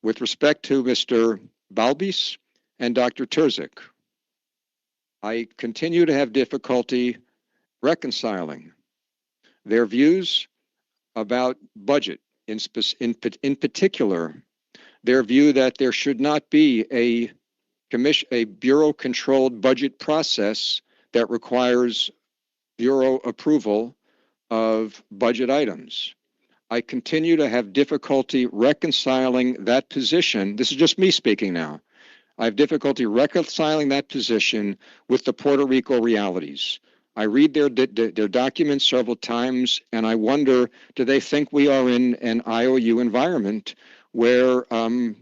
With respect to Mr. Balbis and Dr. Terzic, I continue to have difficulty reconciling their views about budget, in particular, their view that there should not be a bureau-controlled budget process that requires bureau approval of budget items. I continue to have difficulty reconciling that position. This is just me speaking now. I have difficulty reconciling that position with the Puerto Rico realities. I read their documents several times, and I wonder, do they think we are in an IOU environment where the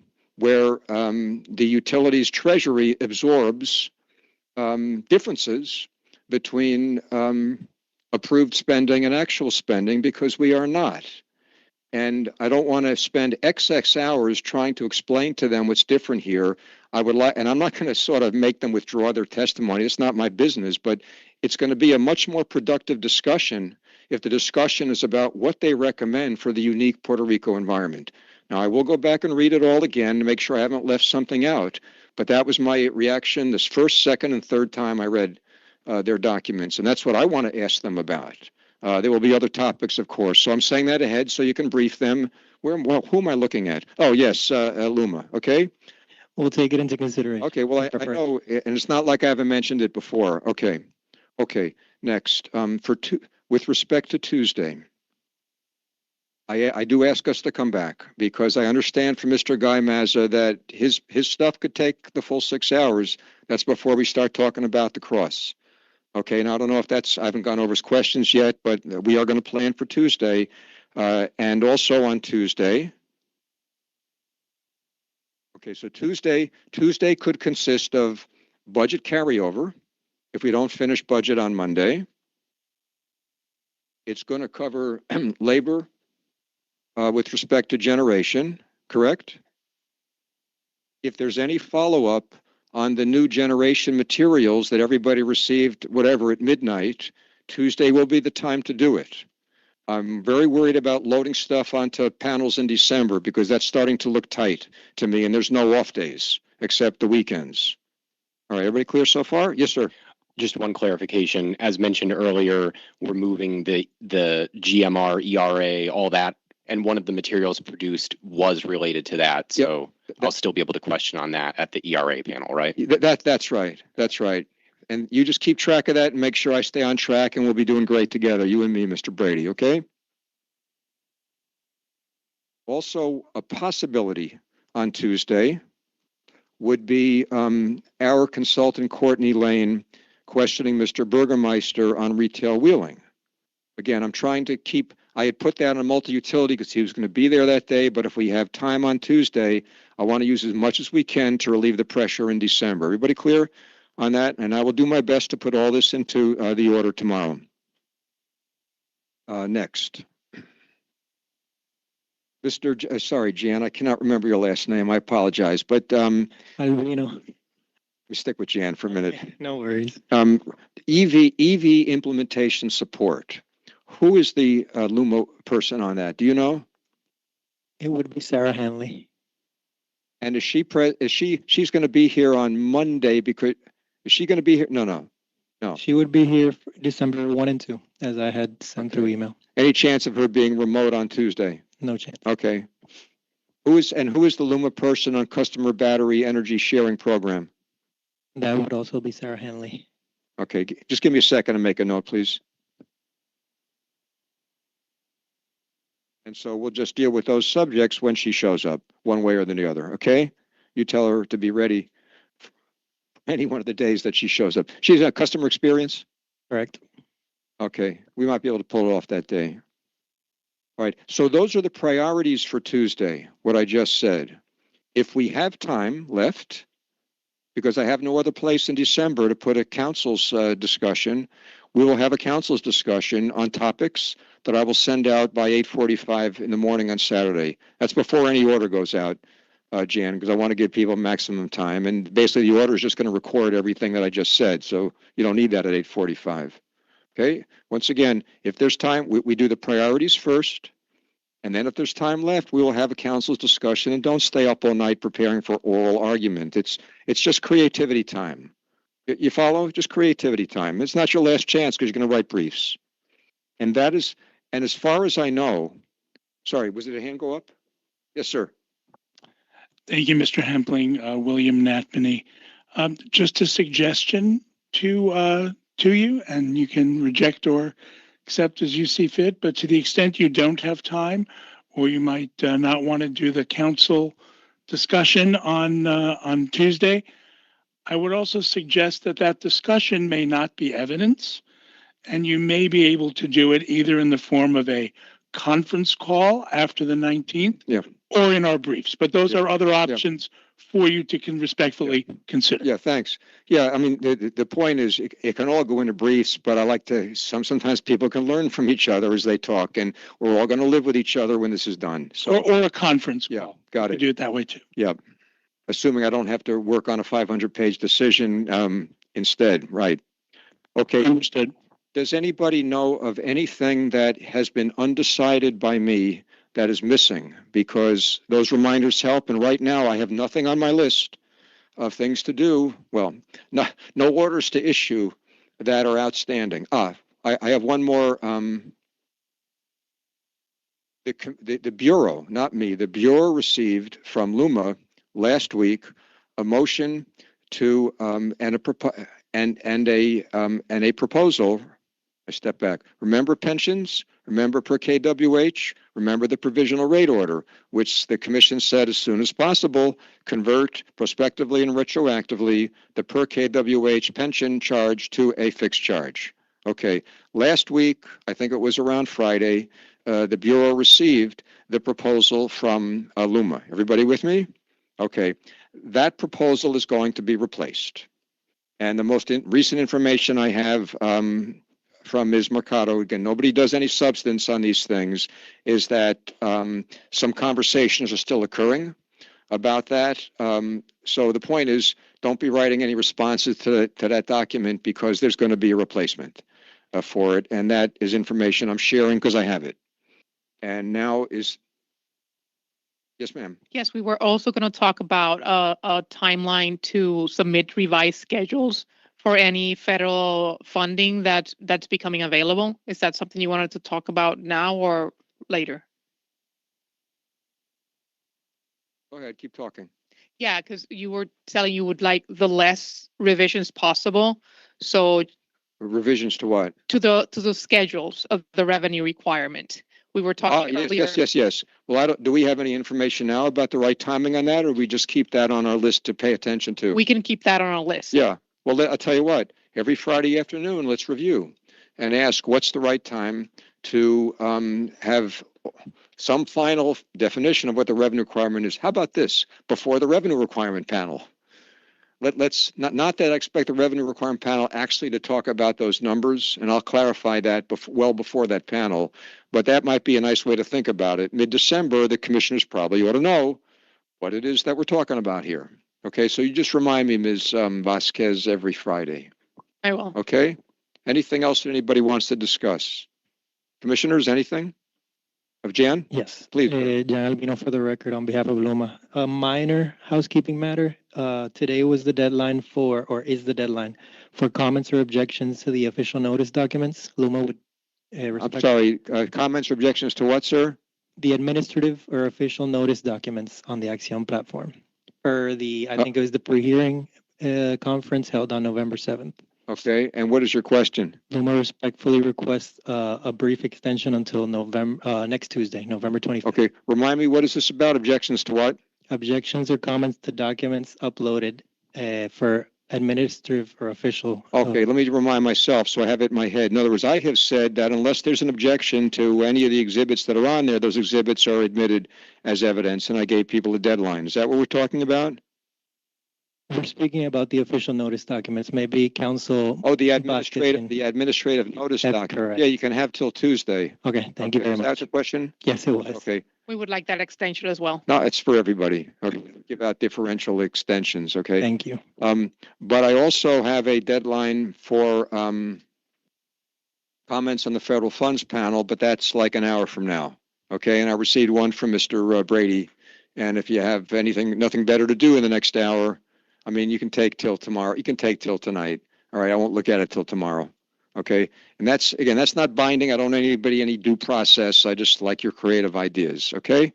utilities treasury absorbs differences between approved spending and actual spending, because we are not. And I don't want to spend XX hours trying to explain to them what's different here. I would like, and I'm not going to sort of make them withdraw their testimony. It's not my business, but it's going to be a much more productive discussion if the discussion is about what they recommend for the unique Puerto Rico environment. Now, I will go back and read it all again to make sure I haven't left something out, but that was my reaction this first, second, and third time I read their documents, and that's what I want to ask them about. There will be other topics, of course, so I'm saying that ahead so you can brief them. Who am I looking at? Oh, yes, Luma, okay? We'll take it into consideration. Okay, well, I know, and it's not like I haven't mentioned it before. Okay, next. With respect to Tuesday, I do ask us to come back, because I understand from Mr. Guy Mazza that his stuff could take the full 6 hours. That's before we start talking about the cross. Okay, now I don't know if I haven't gone over his questions yet, but we are going to plan for Tuesday. And also on Tuesday. Okay, so Tuesday could consist of budget carryover if we don't finish budget on Monday. It's going to cover labor with respect to generation, correct? If there's any follow-up on the new generation materials that everybody received, whatever, at midnight, Tuesday will be the time to do it. I'm very worried about loading stuff onto panels in December, because that's starting to look tight to me, and there's no off days except the weekends. All right, everybody clear so far? Yes, sir. Just one clarification. As mentioned earlier, we're moving the GMR, ERA, all that, and one of the materials produced was related to that. So I'll still be able to question on that at the ERA panel, right? That's right. That's right. And you just keep track of that and make sure I stay on track, and we'll be doing great together, you and me, Mr. Brady, okay? Also, a possibility on Tuesday would be our consultant, Courtney Lane, questioning Mr. Burgermeister on retail wheeling. Again, I'm trying to keep, I had put that on multi-utility because he was going to be there that day, but if we have time on Tuesday, I want to use as much as we can to relieve the pressure in December. Everybody clear on that? And I will do my best to put all this into the order tomorrow. Next. Sorry, Jan, I cannot remember your last name. I apologize, but Albino. Let me stick with Jan for a minute. No worries. EV implementation support. Who is the Luma person on that? Do you know? It would be Sarah Hanley. And she's going to be here on Monday, because is she going to be here? No. She would be here for December 1 and 2, as I had sent through email. Any chance of her being remote on Tuesday? No chance. Okay. Who is the Luma person on customer battery energy sharing program? That would also be Sarah Hanley. Okay, just give me a second to make a note, please. And so we'll just deal with those subjects when she shows up, one way or the other, okay? You tell her to be ready for any one of the days that she shows up. She's a customer experience? Correct. Okay, we might be able to pull it off that day. All right, so those are the priorities for Tuesday, what I just said. If we have time left, because I have no other place in December to put a council's discussion, we will have a council's discussion on topics that I will send out by 8:45 in the morning on Saturday. That's before any order goes out, Jan, because I want to give people maximum time. And basically the order is just going to record everything that I just said, so you don't need that at 8:45. Okay, once again, if there's time, we do the priorities first. And then if there's time left, we will have a council's discussion, and don't stay up all night preparing for oral argument. It's just creativity time. You follow? Just creativity time. It's not your last chance because you're going to write briefs. And as far as I know, sorry, was it a hand go up? Yes, sir. Thank you, Mr. Hempling. William Natpany. Just a suggestion to you, and you can reject or accept as you see fit, but to the extent you don't have time, or you might not want to do the council discussion on Tuesday, I would also suggest that discussion may not be evidence, and you may be able to do it either in the form of a conference call after the 19th, Yeah. or in our briefs. But those Yeah. are other options for you to respectfully consider. Yeah, thanks. Yeah, I mean, the point is it can all go into briefs, but I like to, sometimes people can learn from each other as they talk, and we're all going to live with each other when this is done. So, Or a conference yeah, call. got You it. do it that way too. Yeah. Assuming I don't have to work on a 500-page decision instead, right? Okay. Understood. Does anybody know of anything that has been undecided by me that is missing? Because those reminders help, and right now I have nothing on my list of things to do. Well, no orders to issue that are outstanding. I have one more. The Bureau, not me, the Bureau received from Luma last week a motion to and a proposal. I step back. Remember pensions? Remember per KWH? Remember the provisional rate order, which the commission said as soon as possible, convert prospectively and retroactively the per KWH pension charge to a fixed charge. Okay, last week, I think it was around Friday, the Bureau received the proposal from Luma. Everybody with me? Okay, that proposal is going to be replaced. And the most recent information I have from Ms. Mercado, again, nobody does any substance on these things, is that some conversations are still occurring about that. So the point is, don't be writing any responses to that document because there's going to be a replacement for it. And that is information I'm sharing because I have it. And now is, yes, ma'am. Yes, we were also going to talk about a timeline to submit revised schedules for any federal funding that's becoming available. Is that something you wanted to talk about now or later? Go ahead, keep talking. Yeah, because you were telling you would like the less revisions possible. So Revisions to what? to the schedules of the revenue requirement. We were talking earlier. Yes. Well, do we have any information now about the right timing on that, or we just keep that on our list to pay attention to? We can keep that on our list. Yeah. Well, I'll tell you what, every Friday afternoon, let's review and ask what's the right time to have some final definition of what the revenue requirement is. How about this? Before the revenue requirement panel. Let's not that I expect the revenue requirement panel actually to talk about those numbers, and I'll clarify that well before that panel, but that might be a nice way to think about it. Mid-December, the commissioners probably ought to know what it is that we're talking about here. Okay, so you just remind me, Ms. Vasquez, every Friday. I will. Okay? Anything else that anybody wants to discuss? Commissioners, anything? Of Jan? Yes. Please. Jan Albino for the record on behalf of Luma. A minor housekeeping matter. Today was the deadline is the deadline for comments or objections to the official notice documents. Luma would I'm sorry, comments or objections to what, sir? The administrative or official notice documents on the Axiom platform. I think it was the pre-hearing conference held on November 7th. Okay, and what is your question? Luma respectfully requests a brief extension until next Tuesday, November 25th. Okay, remind me, what is this about? Objections to what? Objections or comments to documents uploaded for administrative or official. Okay, let me remind myself so I have it in my head. In other words, I have said that unless there's an objection to any of the exhibits that are on there, those exhibits are admitted as evidence, and I gave people a deadline. Is that what we're talking about? We're speaking about the official notice documents. Maybe council. Oh, the administrative notice document. Correct. Yeah, you can have till Tuesday. Okay, thank you very much. That's a question? Yes, it was. Okay. We would like that extension as well. No, it's for everybody. Okay. Give out differential extensions, okay? Thank you. But I also have a deadline for comments on the federal funds panel, but that's like an hour from now. Okay, and I received one from Mr. Brady. And if you have nothing better to do in the next hour, I mean, you can take till tomorrow. You can take till tonight. All right, I won't look at it till tomorrow. Okay, and that's not binding. I don't owe anybody any due process. I just like your creative ideas. Okay.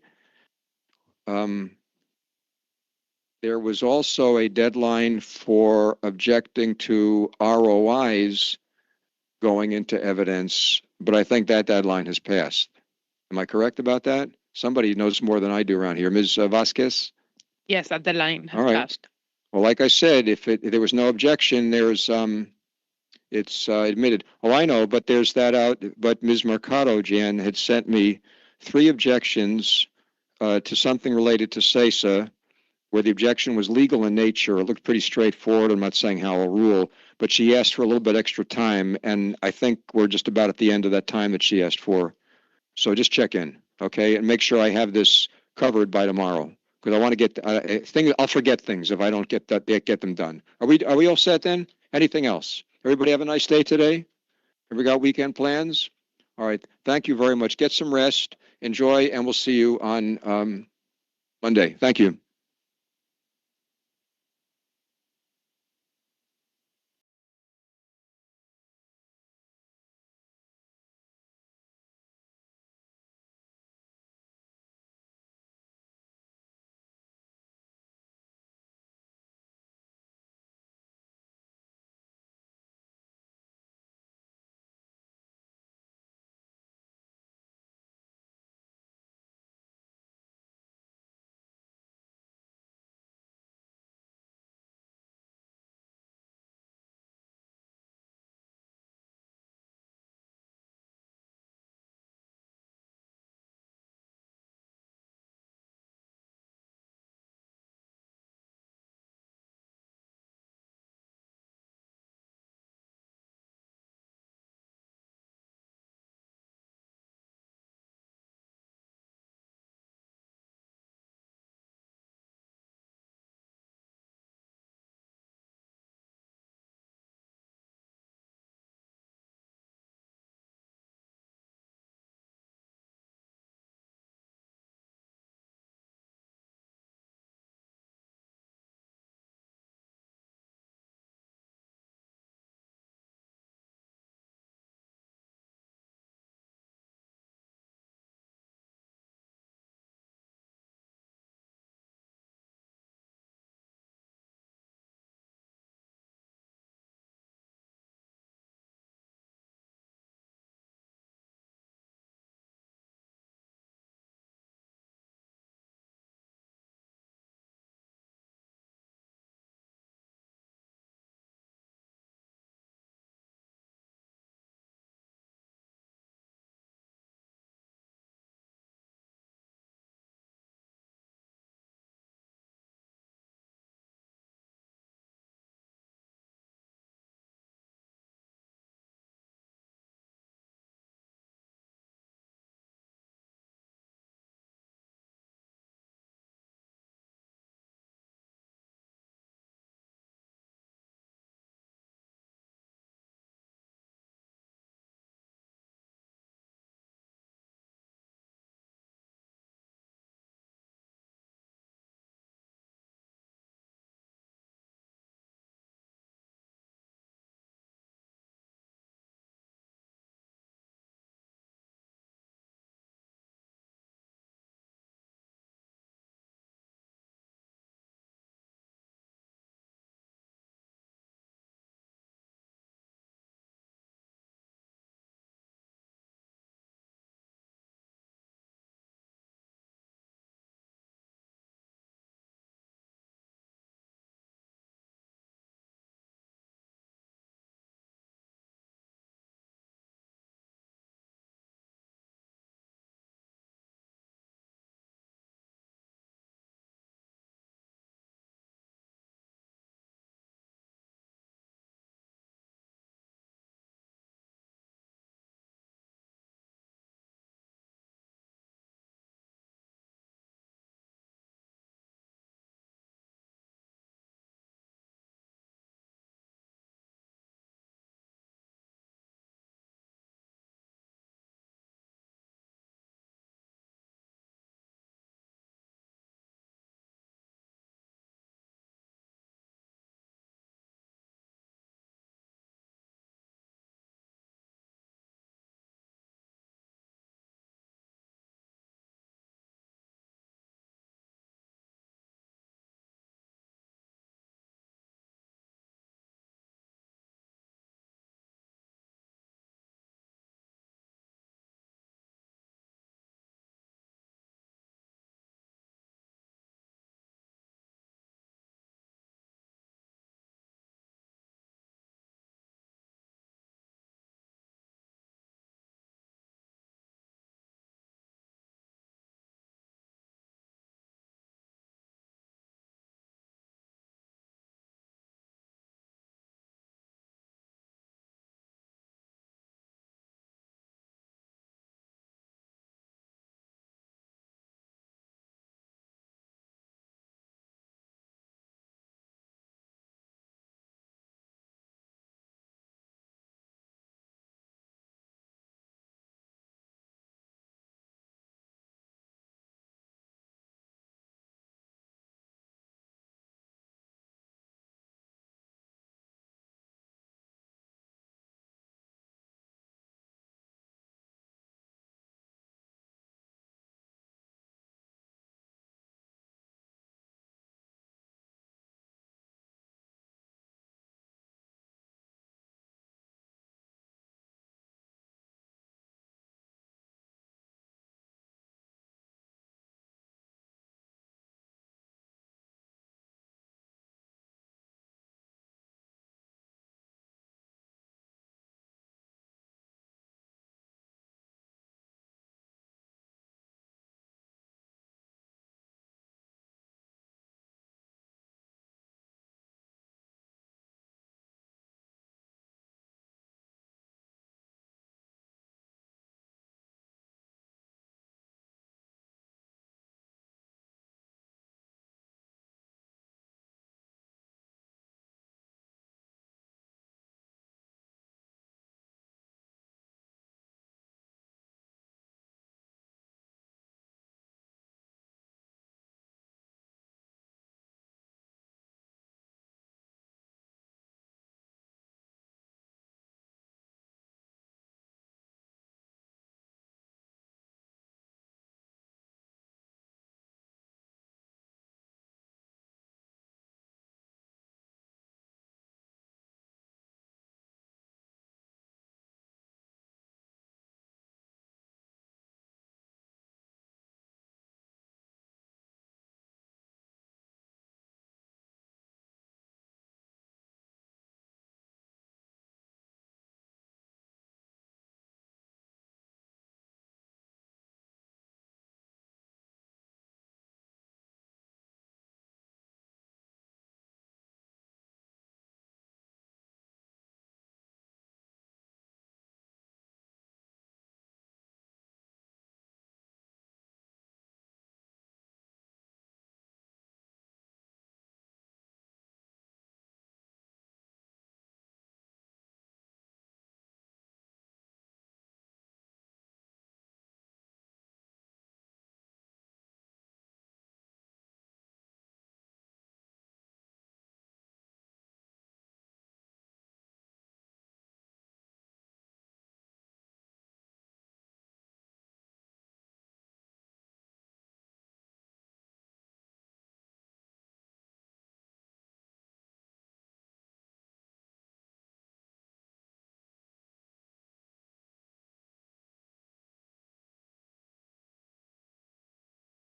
There was also a deadline for objecting to ROIs going into evidence, but I think that deadline has passed. Am I correct about that? Somebody knows more than I do around here. Ms. Vasquez? Yes, that the line has All right. passed. Well, like I said, if there was no objection, it's admitted. Oh, I know, but there's that out. But Ms. Mercado, Jan, had sent me 3 objections to something related to CESA, where the objection was legal in nature. It looked pretty straightforward. I'm not saying how I'll rule, but she asked for a little bit extra time, and I think we're just about at the end of that time that she asked for. So just check in, okay, and make sure I have this covered by tomorrow, because I want to get things. I'll forget things if I don't get them done. Are we all set then? Anything else? Everybody have a nice day today. Have we got weekend plans? All right. Thank you very much. Get some rest. Enjoy, and we'll see you on Monday. Thank you.